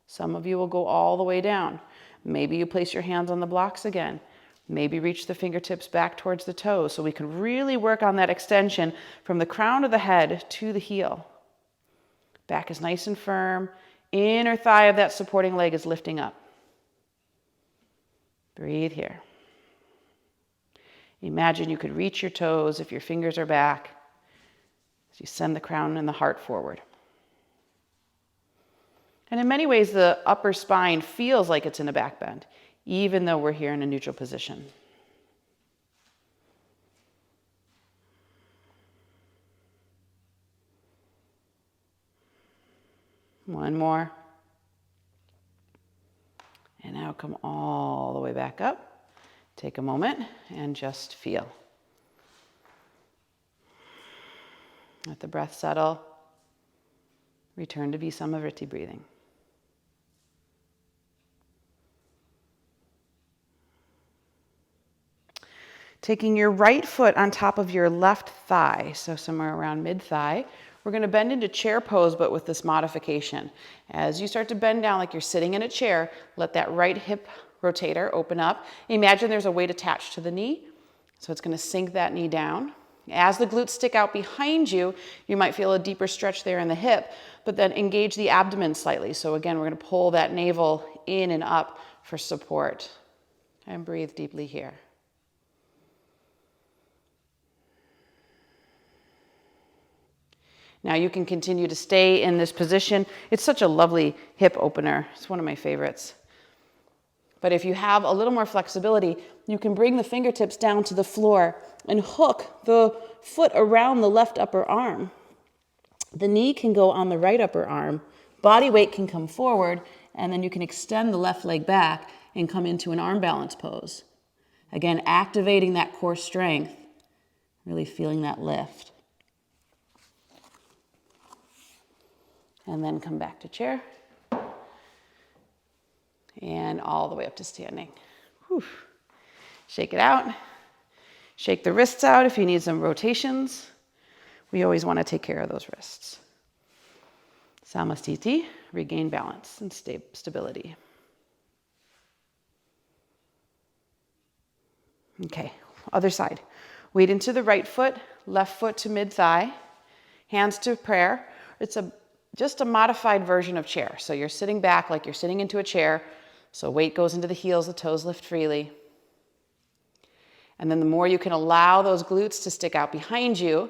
Some of you will go all the way down. Maybe you place your hands on the blocks again. Maybe reach the fingertips back towards the toes so we can really work on that extension from the crown of the head to the heel. Back is nice and firm. Inner thigh of that supporting leg is lifting up. Breathe here. Imagine you could reach your toes if your fingers are back as you send the crown and the heart forward. And in many ways, the upper spine feels like it's in a back bend, even though we're here in a neutral position. One more. And now come all the way back up. Take a moment and just feel. Let the breath settle. Return to Samavritti breathing. Taking your right foot on top of your left thigh, so somewhere around mid-thigh, we're going to bend into chair pose, but with this modification. As you start to bend down like you're sitting in a chair, let that right hip rotator open up. Imagine there's a weight attached to the knee, so it's going to sink that knee down. As the glutes stick out behind you, you might feel a deeper stretch there in the hip, but then engage the abdomen slightly. So again, we're going to pull that navel in and up for support. And breathe deeply here. Now you can continue to stay in this position. It's such a lovely hip opener. It's one of my favorites. But if you have a little more flexibility, you can bring the fingertips down to the floor and hook the foot around the left upper arm. The knee can go on the right upper arm. Body weight can come forward, and then you can extend the left leg back and come into an arm balance pose. Again, activating that core strength, really feeling that lift. And then come back to chair. And all the way up to standing. Whew. Shake it out. Shake the wrists out if you need some rotations. We always want to take care of those wrists. Samastiti, regain balance and stability. Okay, other side. Weight into the right foot, left foot to mid-thigh, hands to prayer. It's just a modified version of chair. So you're sitting back like you're sitting into a chair. So weight goes into the heels, the toes lift freely. And then the more you can allow those glutes to stick out behind you,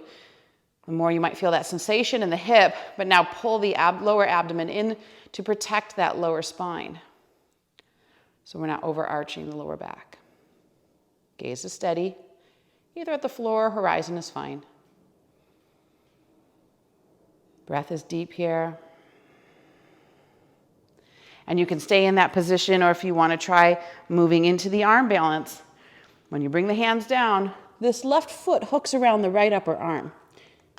the more you might feel that sensation in the hip, but now pull the lower abdomen in to protect that lower spine. So we're not overarching the lower back. Gaze is steady. Either at the floor or horizon is fine. Breath is deep here. And you can stay in that position, or if you want to try moving into the arm balance, when you bring the hands down, this left foot hooks around the right upper arm.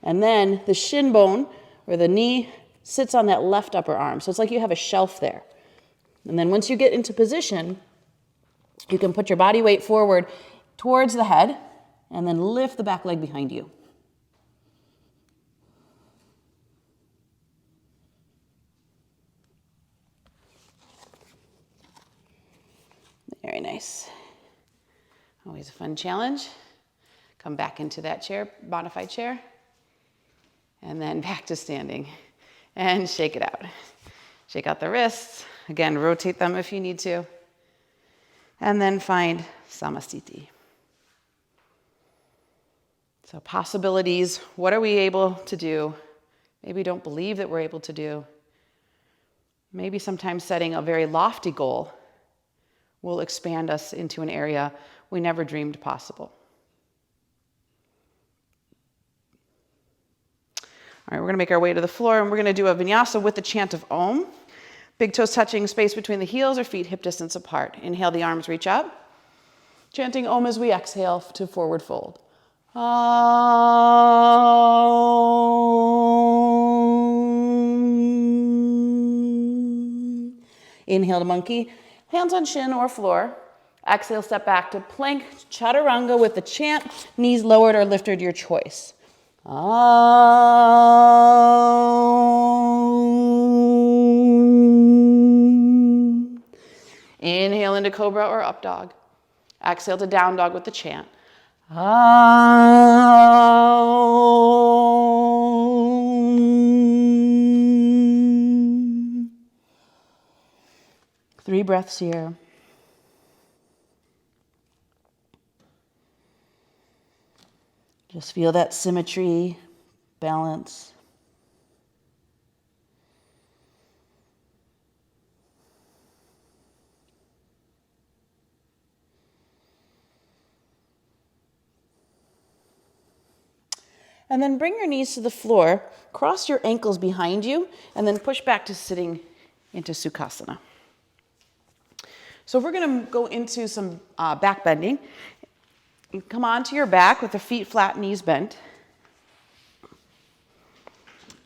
And then the shin bone, or the knee, sits on that left upper arm. So it's like you have a shelf there. And then once you get into position, you can put your body weight forward towards the head, and then lift the back leg behind you. Very nice. Always a fun challenge. Come back into that chair, modified chair, and then back to standing. And shake it out. Shake out the wrists. Again, rotate them if you need to. And then find Samastiti. So possibilities, what are we able to do? Maybe don't believe that we're able to do. Maybe sometimes setting a very lofty goal will expand us into an area we never dreamed possible. All right, we're gonna make our way to the floor, and we're gonna do a vinyasa with the chant of Om. Big toes touching space between the heels or feet hip distance apart. Inhale, the arms reach up. Chanting Om as we exhale to forward fold. Inhale to monkey, hands on shin or floor. Exhale, step back to plank, chaturanga with the chant, knees lowered or lifted, your choice. Inhale into cobra or up dog. Exhale to down dog with the chant. Three breaths here. Just feel that symmetry, balance. And then bring your knees to the floor, cross your ankles behind you, and then push back to sitting into Sukhasana. So we're gonna go into some back bending. Come onto your back with the feet flat, knees bent.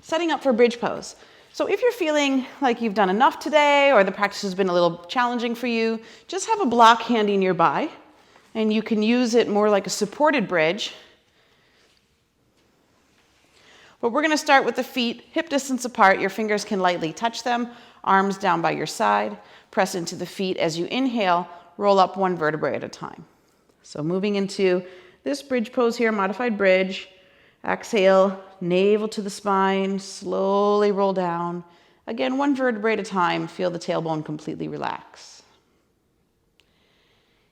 Setting up for bridge pose. So if you're feeling like you've done enough today, or the practice has been a little challenging for you, just have a block handy nearby, and you can use it more like a supported bridge. But we're gonna start with the feet hip distance apart. Your fingers can lightly touch them, arms down by your side. Press into the feet as you inhale, roll up one vertebrae at a time. So moving into this bridge pose here, modified bridge. Exhale, navel to the spine, slowly roll down. Again, one vertebrae at a time, feel the tailbone completely relax.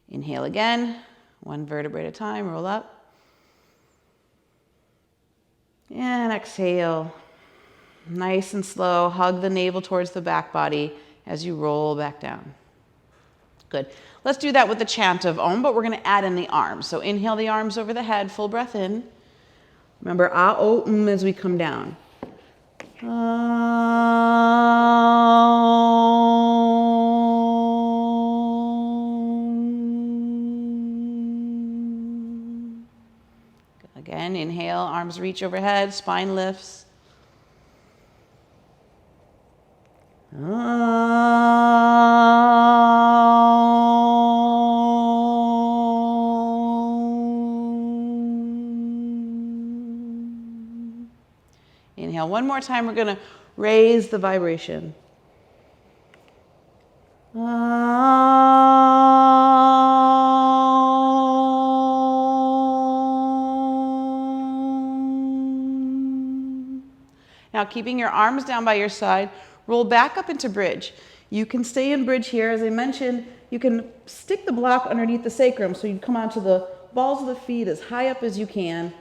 Inhale again, one vertebrae at a time, roll up. And exhale, nice and slow, hug the navel towards the back body as you roll back down. Good. Let's do that with the chant of Om, but we're going to add in the arms. So inhale the arms over the head, full breath in. Remember, A, O, M as we come down. Again, inhale, arms reach overhead, spine lifts. Inhale one more time. We're going to Raise the vibration. Now, keeping your arms down by your side, roll back up into bridge. You can stay in bridge here. As I mentioned, you can stick the block underneath the sacrum, so you come onto the balls of the feet as high up as you can,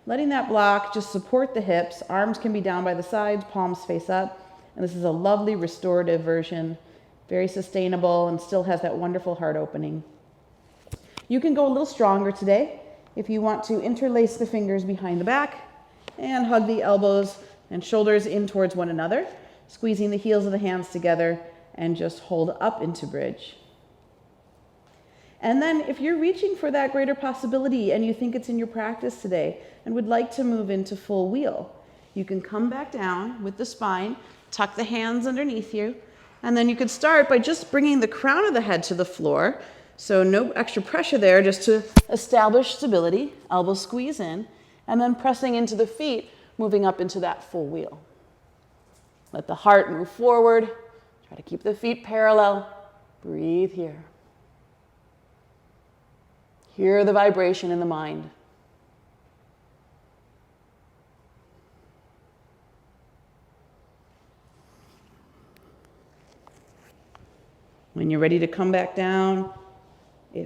letting that block just support the hips. Arms can be down by the sides, palms face up. And this is a lovely restorative version, very sustainable, and still has that wonderful heart opening. You can go a little stronger today if you want to interlace the fingers behind the back and hug the elbows and shoulders in towards one another, squeezing the heels of the hands together and just hold up into bridge. And then if you're reaching for that greater possibility and you think it's in your practice today and would like to move into full wheel, you can come back down with the spine, tuck the hands underneath you, and then you could start by just bringing the crown of the head to the floor. So no extra pressure there, just to establish stability, elbows squeeze in, and then pressing into the feet, moving up into that full wheel. Let the heart move forward. Try to keep the feet parallel. Breathe here. Hear the vibration in the mind. When you're ready to come back down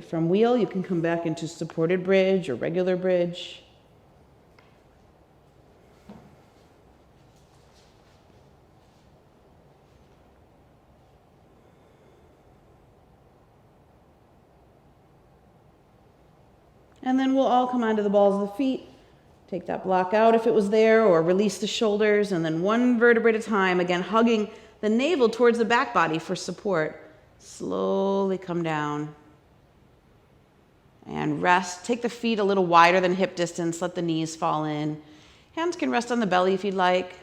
from wheel, you can come back into supported bridge or regular bridge. And then we'll all come onto the balls of the feet, take that block out if it was there, or release the shoulders, and then one vertebra at a time, again hugging the navel towards the back body for support. Slowly come down and rest. Take the feet a little wider than hip distance, let the knees fall in. Hands can rest on the belly if you'd like.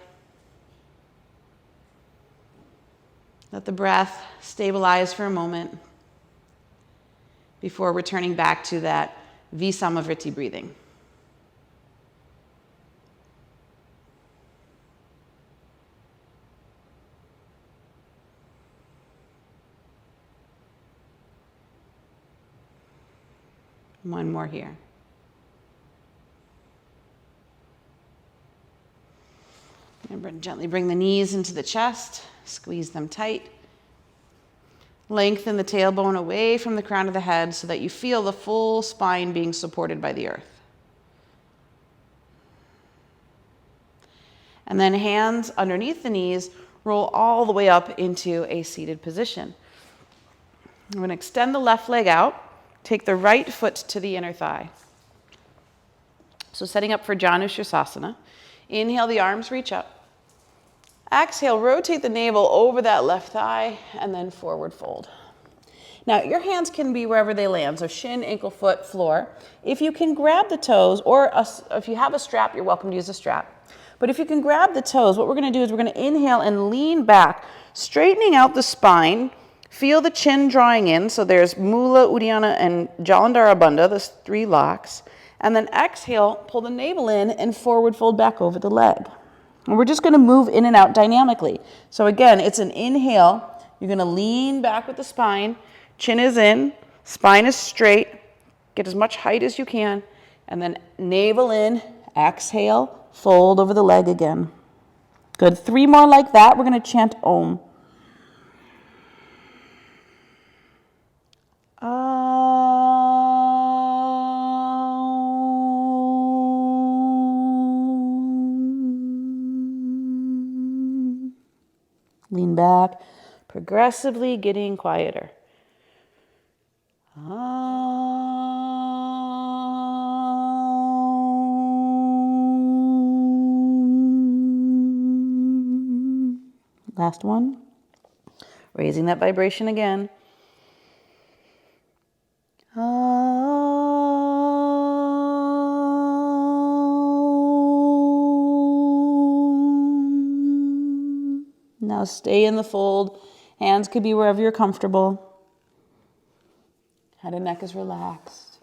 Let the breath stabilize for a moment before returning back to that V-Samavriti breathing. One more here. And gently bring the knees into the chest, squeeze them tight. Lengthen the tailbone away from the crown of the head so that you feel the full spine being supported by the earth. And then hands underneath the knees, roll all the way up into a seated position. I'm going to extend the left leg out. Take the right foot to the inner thigh. So setting up for Janu Sirsasana. Inhale, the arms reach up. Exhale, rotate the navel over that left thigh and then forward fold. Now, your hands can be wherever they land, so shin, ankle, foot, floor. If you can grab the toes, or if you have a strap, you're welcome to use a strap. But if you can grab the toes, what we're going to do is we're going to inhale and lean back, straightening out the spine. Feel the chin drawing in, so there's Mula, Uddiyana, and Jalandhara Bandha, those three locks. And then exhale, pull the navel in and forward fold back over the leg. And we're just going to move in and out dynamically. So again, it's an inhale. You're going to lean back with the spine. Chin is in, spine is straight. Get as much height as you can. And then navel in, exhale, fold over the leg again. Good. 3 more like that. We're going to chant Om. Lean back, progressively getting quieter. Last one. Raising that vibration again. Now stay in the fold. Hands could be wherever you're comfortable. Head and neck is relaxed.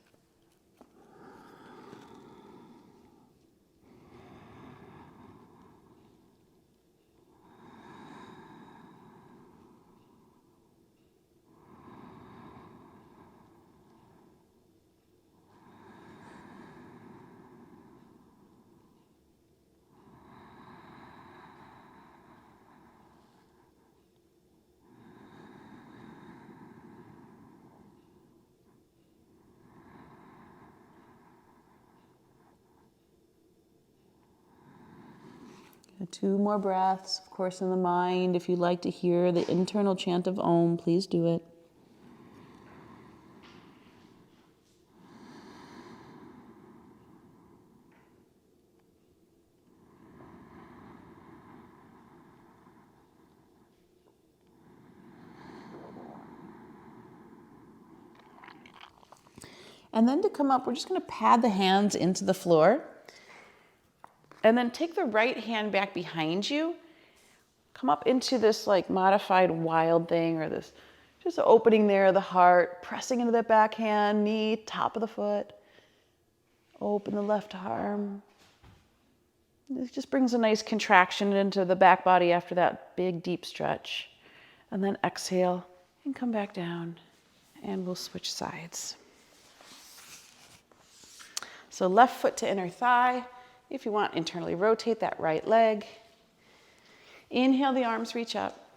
2 more breaths, of course, in the mind. If you'd like to hear the internal chant of Om, please do it. And then to come up, we're just going to pad the hands into the floor. And then take the right hand back behind you. Come up into this like modified wild thing, or this just opening there of the heart, pressing into that back hand, knee, top of the foot. Open the left arm. This just brings a nice contraction into the back body after that big deep stretch. And then exhale and come back down. And we'll switch sides. So left foot to inner thigh. If you want, internally rotate that right leg. Inhale, the arms reach up.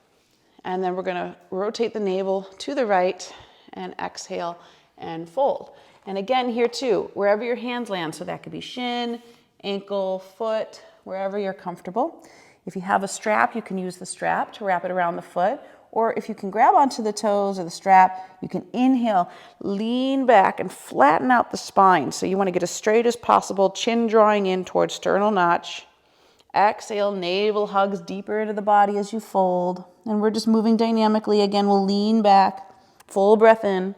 And then we're going to rotate the navel to the right and exhale and fold. And again, here too, wherever your hands land, so that could be shin, ankle, foot, wherever you're comfortable. If you have a strap, you can use the strap to wrap it around the foot. Or if you can grab onto the toes or the strap, you can inhale, lean back and flatten out the spine. So you want to get as straight as possible, chin drawing in towards sternal notch. Exhale, navel hugs deeper into the body as you fold. And we're just moving dynamically. Again, we'll lean back, full breath in.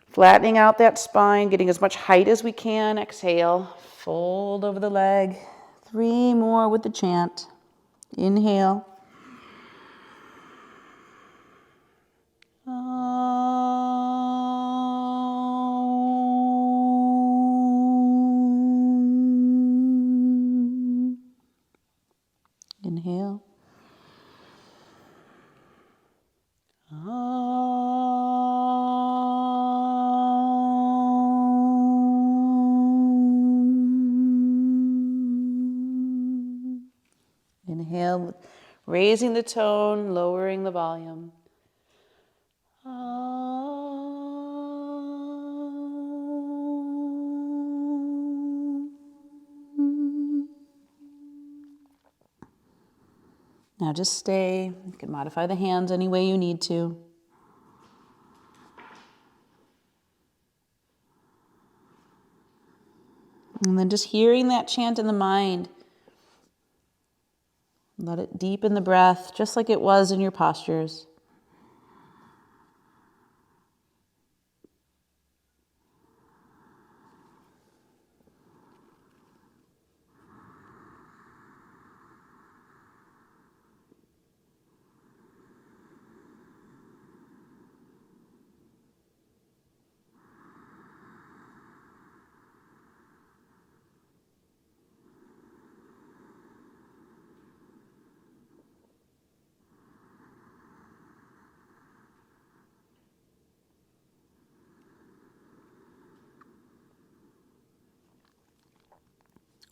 Flattening out that spine, getting as much height as we can. Exhale, fold over the leg. 3 more with the chant. Inhale. Inhale. Inhale, raising the tone, lowering the volume. Now just stay. You can modify the hands any way you need to. And then just hearing that chant in the mind. Let it deepen the breath, just like it was in your postures.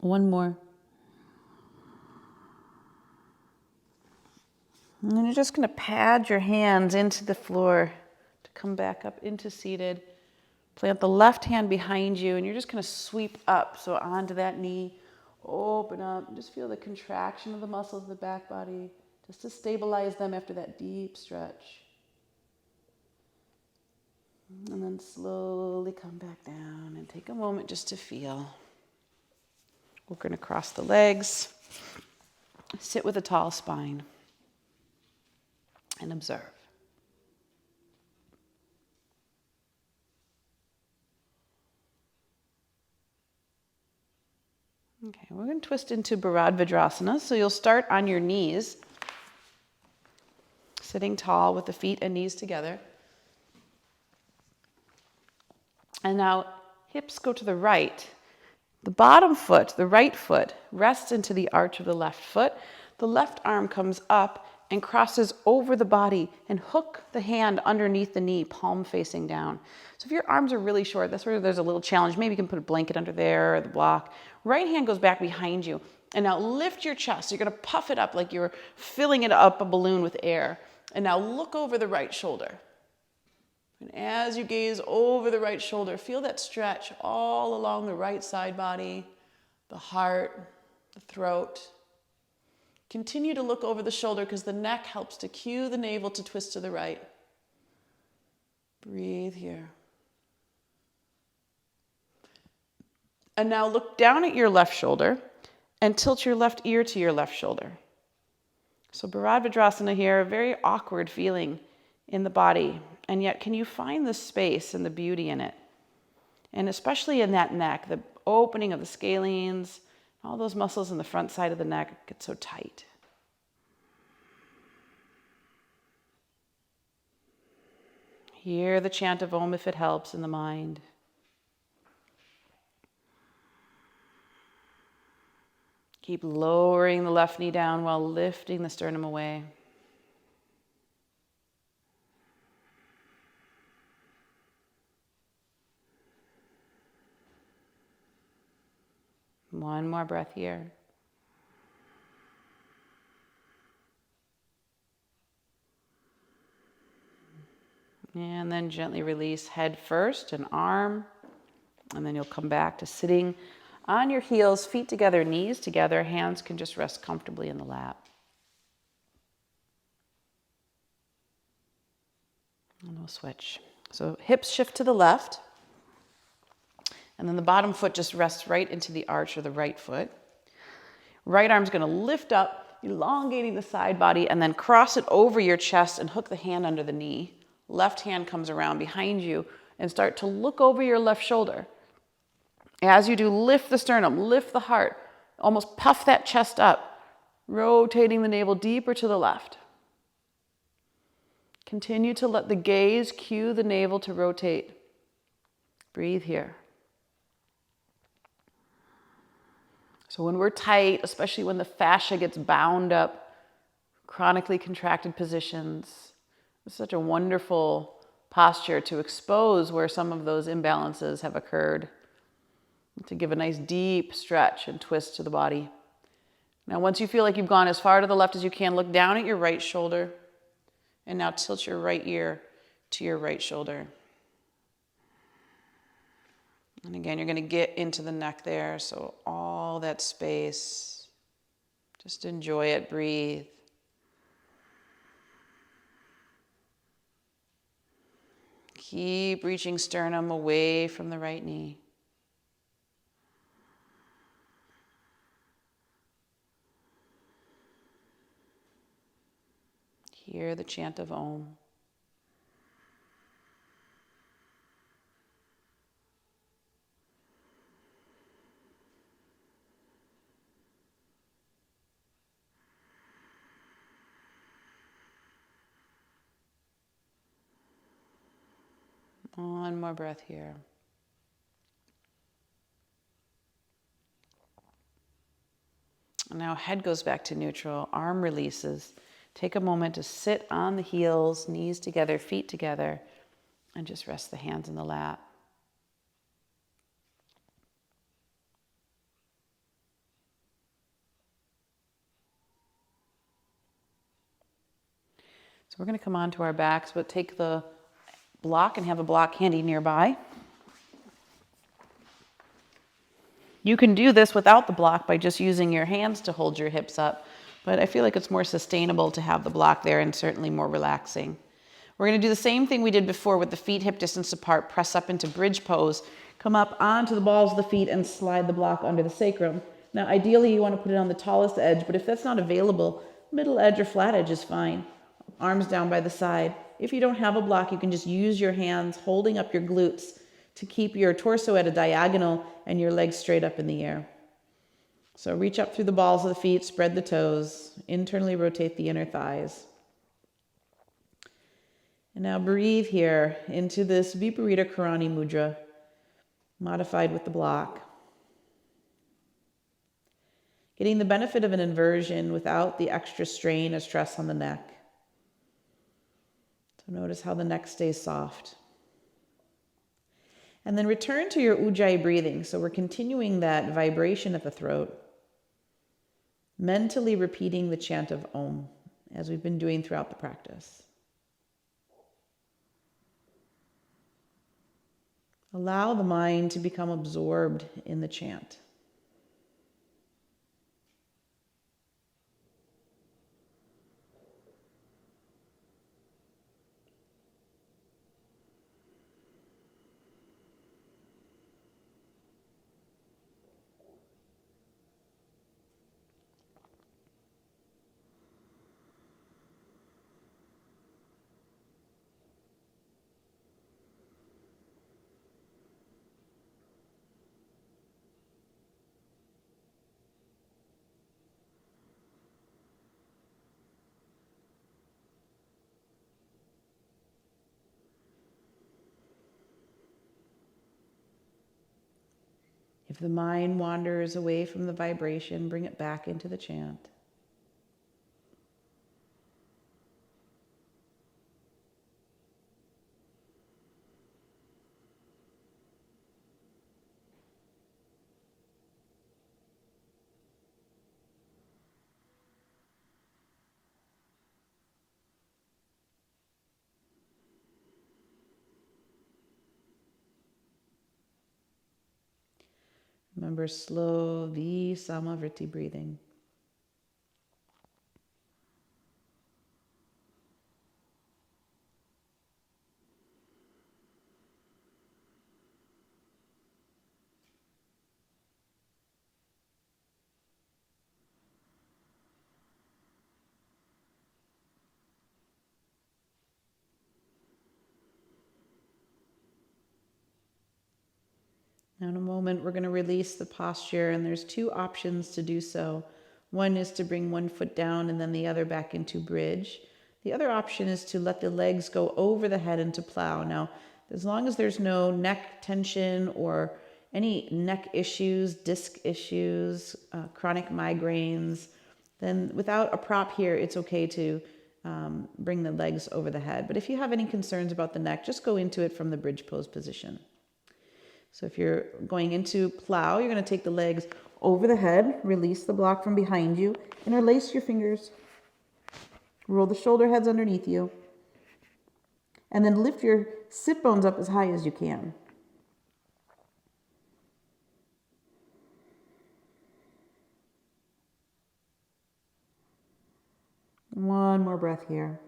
One more. And then you're just going to pad your hands into the floor to come back up into seated. Plant the left hand behind you, and you're just going to sweep up, so onto that knee. Open up. Just feel the contraction of the muscles of the back body, just to stabilize them after that deep stretch. And then slowly come back down and take a moment just to feel. We're going to cross the legs, sit with a tall spine, and observe. Okay, we're going to twist into Bharadvadrasana. So you'll start on your knees, sitting tall with the feet and knees together. And now hips go to the right. The bottom foot, the right foot, rests into the arch of the left foot. The left arm comes up and crosses over the body, and hook the hand underneath the knee, palm facing down. So if your arms are really short, that's where there's a little challenge. Maybe you can put a blanket under there or the block. Right hand goes back behind you. And now lift your chest. You're going to puff it up like you're filling it up a balloon with air. And now look over the right shoulder. And as you gaze over the right shoulder, feel that stretch all along the right side body, the heart, the throat. Continue to look over the shoulder because the neck helps to cue the navel to twist to the right. Breathe here. And now look down at your left shoulder and tilt your left ear to your left shoulder. So Bharadvadrasana here, a very awkward feeling in the body. And yet, can you find the space and the beauty in it? And especially in that neck, the opening of the scalenes, all those muscles in the front side of the neck get so tight. Hear the chant of Om if it helps in the mind. Keep lowering the left knee down while lifting the sternum away. One more breath here. And then gently release head first and arm. And then you'll come back to sitting on your heels, feet together, knees together. Hands can just rest comfortably in the lap. And we'll switch. So hips shift to the left. And then the bottom foot just rests right into the arch of the right foot. Right arm's going to lift up, elongating the side body, and then cross it over your chest and hook the hand under the knee. Left hand comes around behind you and start to look over your left shoulder. As you do, lift the sternum, lift the heart, almost puff that chest up, rotating the navel deeper to the left. Continue to let the gaze cue the navel to rotate. Breathe here. So when we're tight, especially when the fascia gets bound up, chronically contracted positions, it's such a wonderful posture to expose where some of those imbalances have occurred, to give a nice deep stretch and twist to the body. Now, once you feel like you've gone as far to the left as you can, look down at your right shoulder, and now tilt your right ear to your right shoulder. And again, you're going to get into the neck there, so all that space, just enjoy it, breathe. Keep reaching sternum away from the right knee. Hear the chant of Om. One more breath here. Now head goes back to neutral, arm releases. Take a moment to sit on the heels, knees together, feet together, and just rest the hands in the lap. So we're going to come onto our backs, but take the block and have a block handy nearby. You can do this without the block by just using your hands to hold your hips up, but I feel like it's more sustainable to have the block there and certainly more relaxing. We're going to do the same thing we did before with the feet hip distance apart, press up into bridge pose, come up onto the balls of the feet and slide the block under the sacrum. Now ideally you want to put it on the tallest edge, but if that's not available, middle edge or flat edge is fine. Arms down by the side. If you don't have a block, you can just use your hands holding up your glutes to keep your torso at a diagonal and your legs straight up in the air. So reach up through the balls of the feet, spread the toes, internally rotate the inner thighs. And now breathe here into this Viparita Karani Mudra, modified with the block. Getting the benefit of an inversion without the extra strain or stress on the neck. So notice how the neck stays soft. And then return to your Ujjayi breathing. So we're continuing that vibration at the throat, mentally repeating the chant of Om, as we've been doing throughout the practice. Allow the mind to become absorbed in the chant. If the mind wanders away from the vibration, bring it back into the chant. Remember slow V-Samavriti breathing. Now in a moment, we're going to release the posture, and there's two options to do so. One is to bring one foot down and then the other back into bridge. The other option is to let the legs go over the head into plow. Now, as long as there's no neck tension or any neck issues, disc issues, chronic migraines, then without a prop here, it's okay to bring the legs over the head. But if you have any concerns about the neck, just go into it from the bridge pose position. So if you're going into plow, you're going to take the legs over the head, release the block from behind you, interlace your fingers, roll the shoulder heads underneath you, and then lift your sit bones up as high as you can. One more breath here.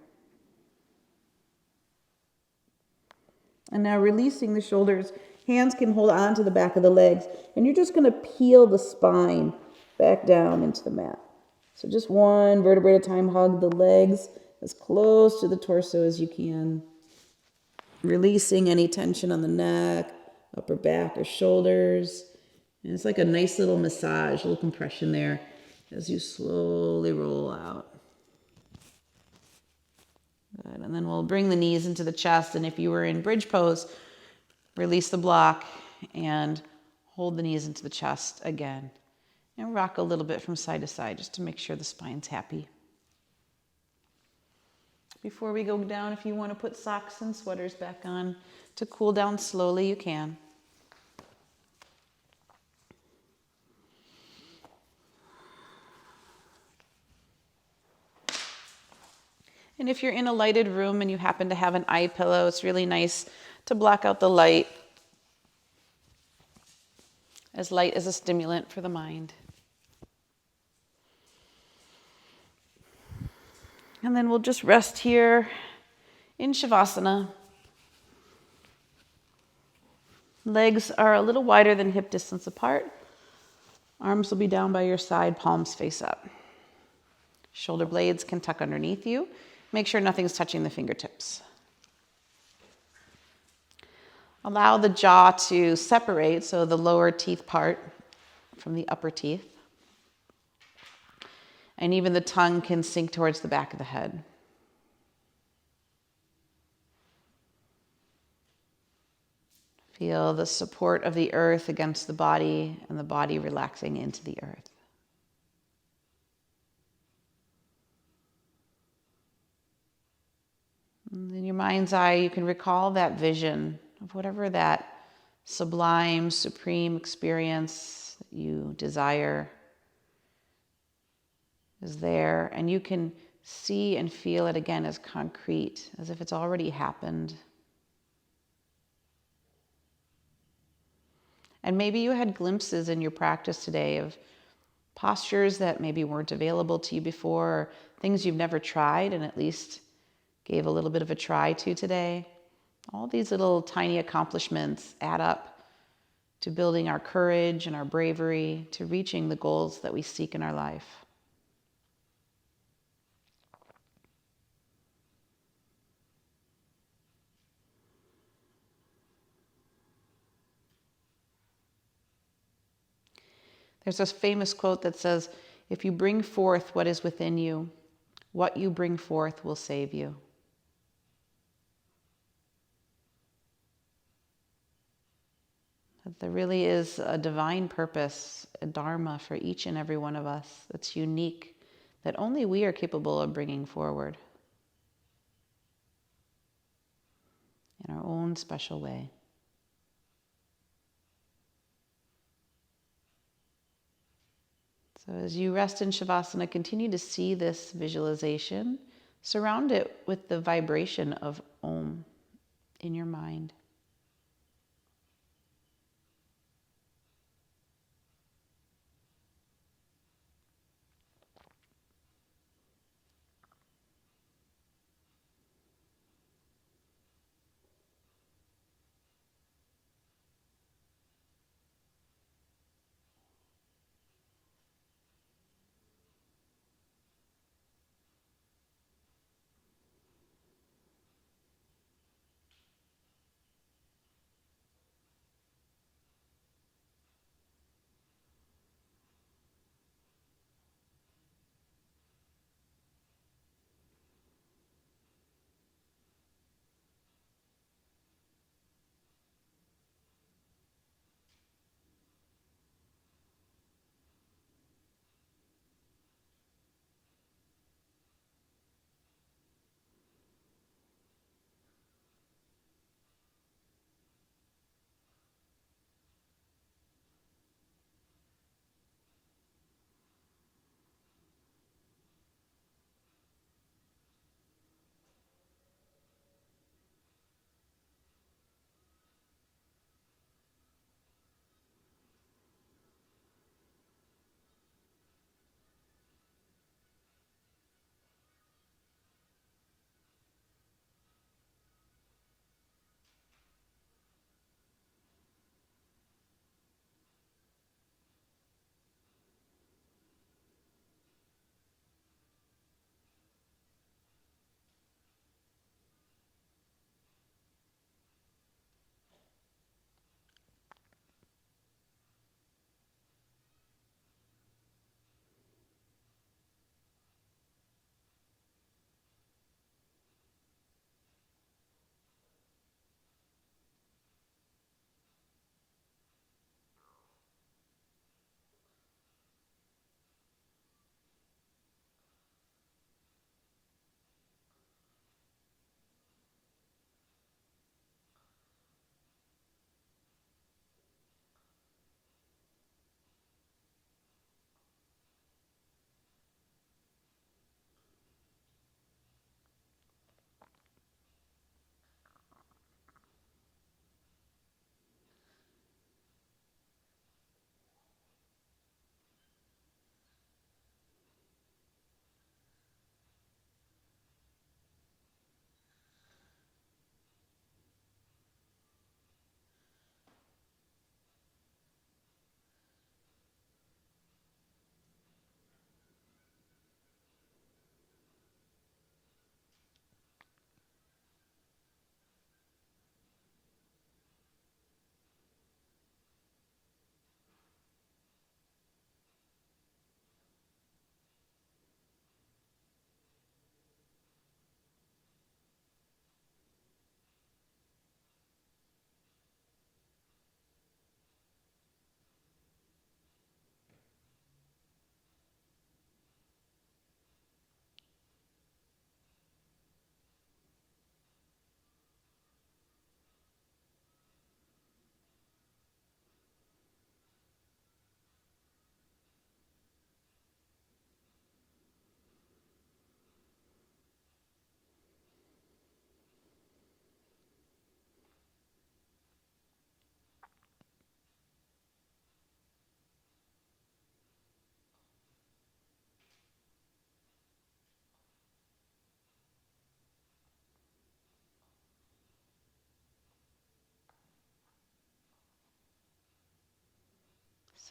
And now releasing the shoulders. Hands can hold on to the back of the legs, and you're just going to peel the spine back down into the mat. So just one vertebrae at a time. Hug the legs as close to the torso as you can. Releasing any tension on the neck, upper back, or shoulders. And it's like a nice little massage, a little compression there as you slowly roll out. Good. And then we'll bring the knees into the chest, and if you were in bridge pose, release the block and hold the knees into the chest again. And rock a little bit from side to side just to make sure the spine's happy. Before we go down, if you want to put socks and sweaters back on to cool down slowly, you can. And if you're in a lighted room and you happen to have an eye pillow, it's really nice to block out the light, as light is a stimulant for the mind. And then we'll just rest here in Shavasana. Legs are a little wider than hip distance apart. Arms will be down by your side, palms face up. Shoulder blades can tuck underneath you. Make sure nothing's touching the fingertips. Allow the jaw to separate, so the lower teeth part from the upper teeth. And even the tongue can sink towards the back of the head. Feel the support of the earth against the body and the body relaxing into the earth. And in your mind's eye, you can recall that vision of whatever that sublime, supreme experience that you desire is there, and you can see and feel it again as concrete, as if it's already happened. And maybe you had glimpses in your practice today of postures that maybe weren't available to you before, or things you've never tried and at least gave a little bit of a try to today. All these little tiny accomplishments add up to building our courage and our bravery, to reaching the goals that we seek in our life. There's this famous quote that says, "If you bring forth what is within you, what you bring forth will save you." That there really is a divine purpose, a dharma for each and every one of us that's unique, that only we are capable of bringing forward in our own special way. So as you rest in Shavasana, continue to see this visualization. Surround it with the vibration of Om in your mind.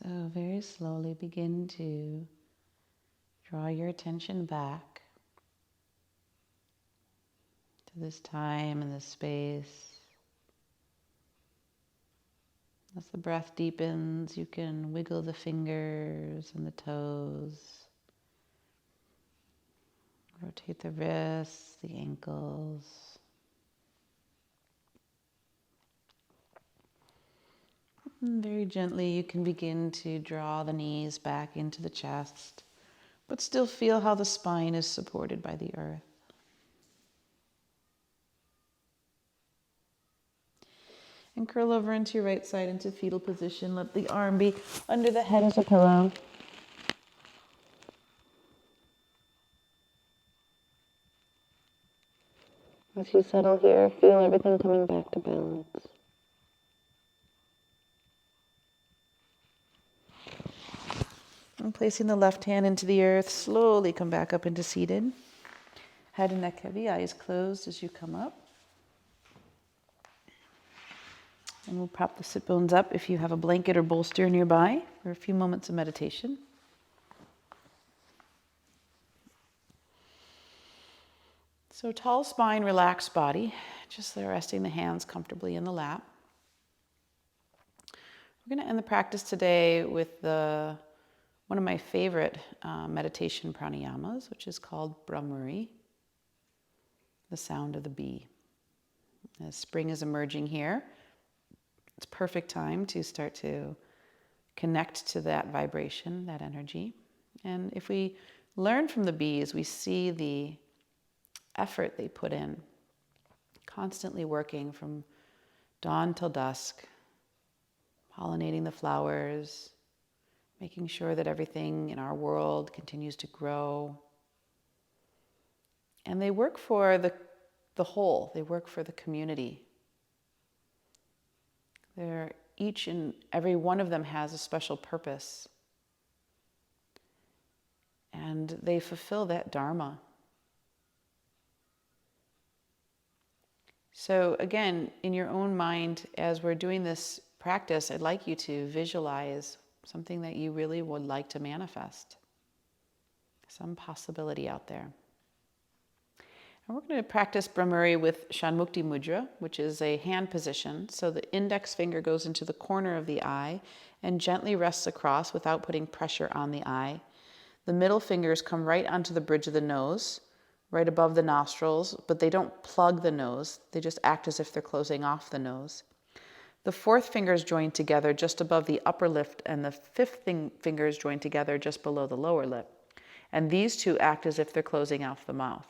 So very slowly begin to draw your attention back to this time and this space. As the breath deepens, you can wiggle the fingers and the toes, rotate the wrists, the ankles. And very gently, you can begin to draw the knees back into the chest, but still feel how the spine is supported by the earth. And curl over into your right side into fetal position. Let the arm be under the head as a pillow. As you settle here, feel everything coming back to balance. And placing the left hand into the earth, slowly come back up into seated. Head and neck heavy, eyes closed as you come up. And we'll prop the sit bones up if you have a blanket or bolster nearby for a few moments of meditation. So tall spine, relaxed body, just resting the hands comfortably in the lap. We're going to end the practice today with one of my favorite meditation pranayamas, which is called Brahmari, the sound of the bee. As spring is emerging here, it's perfect time to start to connect to that vibration, that energy. And if we learn from the bees, we see the effort they put in, constantly working from dawn till dusk, pollinating the flowers, making sure that everything in our world continues to grow. And they work for the whole, they work for the community. Each and every one of them has a special purpose. And they fulfill that dharma. So again, in your own mind, as we're doing this practice, I'd like you to visualize something that you really would like to manifest. Some possibility out there. And we're going to practice Brahmari with Shanmukti Mudra, which is a hand position. So the index finger goes into the corner of the eye and gently rests across without putting pressure on the eye. The middle fingers come right onto the bridge of the nose, right above the nostrils, but they don't plug the nose. They just act as if they're closing off the nose. The fourth finger is joined together just above the upper lip, and the fifth finger is joined together just below the lower lip. And these two act as if they're closing off the mouth.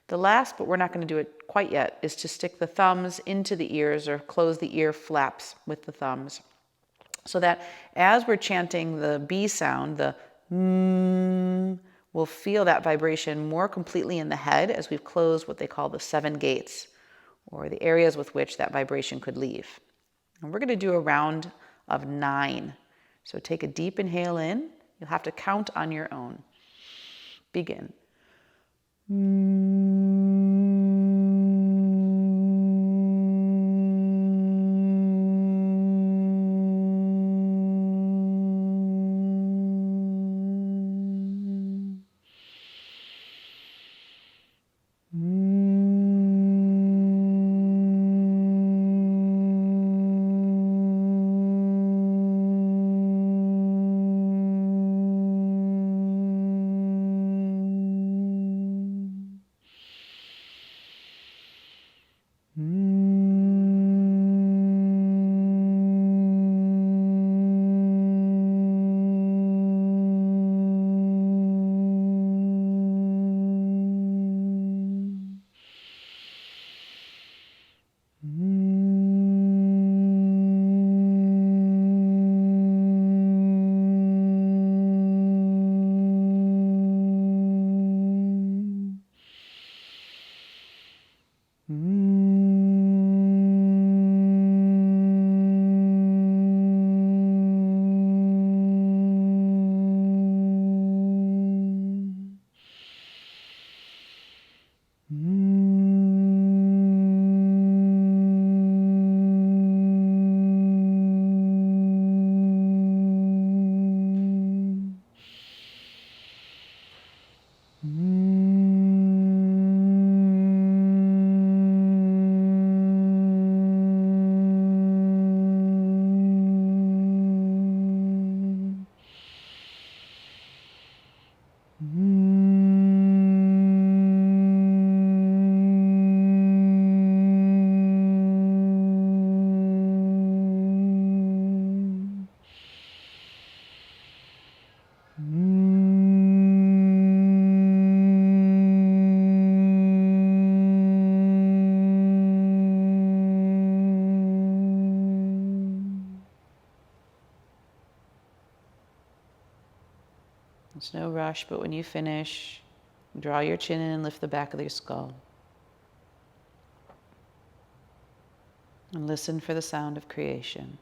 The last, but we're not going to do it quite yet, is to stick the thumbs into the ears or close the ear flaps with the thumbs. So that as we're chanting the B sound, the we'll feel that vibration more completely in the head as we've closed what they call the 7 gates, or the areas with which that vibration could leave. And we're going to do a round of 9. So take a deep inhale in. You'll have to count on your own. Begin. There's no rush, but when you finish, draw your chin in and lift the back of your skull. And listen for the sound of creation.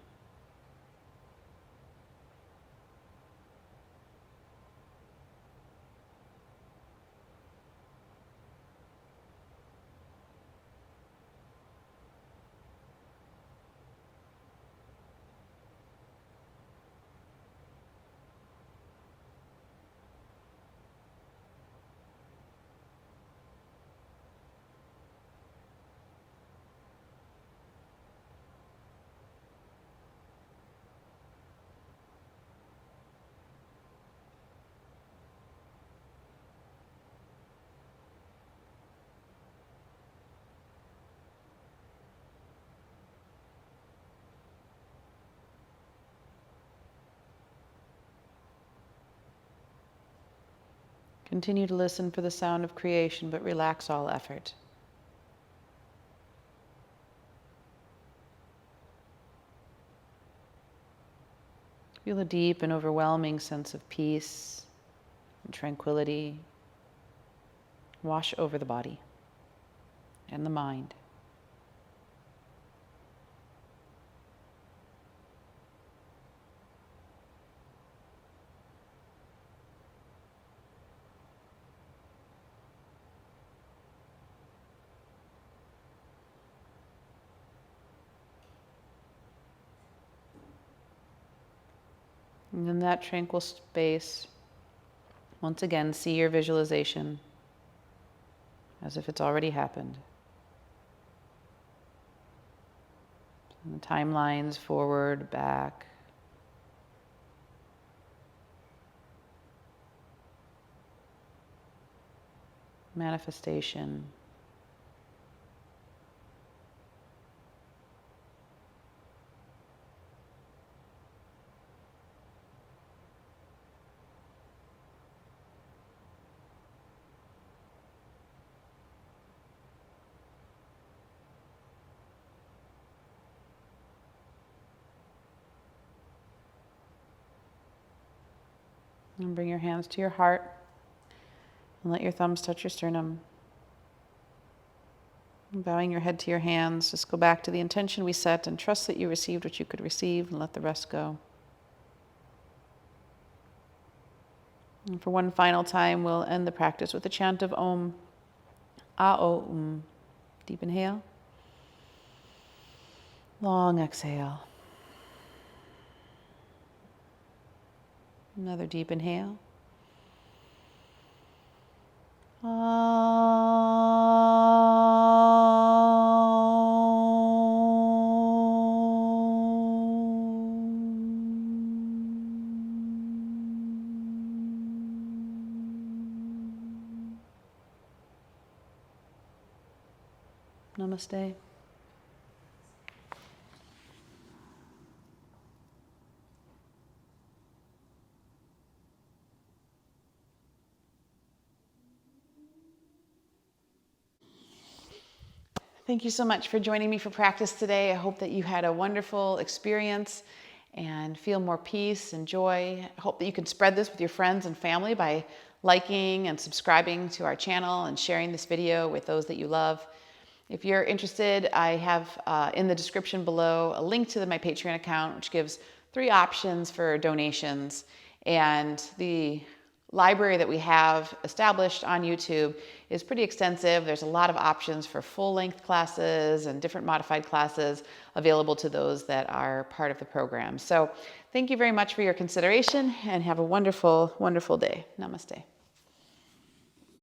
Continue to listen for the sound of creation, but relax all effort. Feel a deep and overwhelming sense of peace and tranquility wash over the body and the mind. And in that tranquil space, once again, see your visualization as if it's already happened. And the timelines forward, back. Manifestation. And bring your hands to your heart and let your thumbs touch your sternum. And bowing your head to your hands, just go back to the intention we set and trust that you received what you could receive and let the rest go. And for one final time, we'll end the practice with a chant of Om, A-O-Um. Deep inhale. Long exhale. Another deep inhale. Namaste. Thank you so much for joining me for practice today. I hope that you had a wonderful experience and feel more peace and joy. I hope that you can spread this with your friends and family by liking and subscribing to our channel and sharing this video with those that you love. If you're interested, I have in the description below a link to my Patreon account, which gives 3 options for donations. And the library that we have established on YouTube is pretty extensive. There's a lot of options for full-length classes and different modified classes available to those that are part of the program. So thank you very much for your consideration and have a wonderful, wonderful day. Namaste.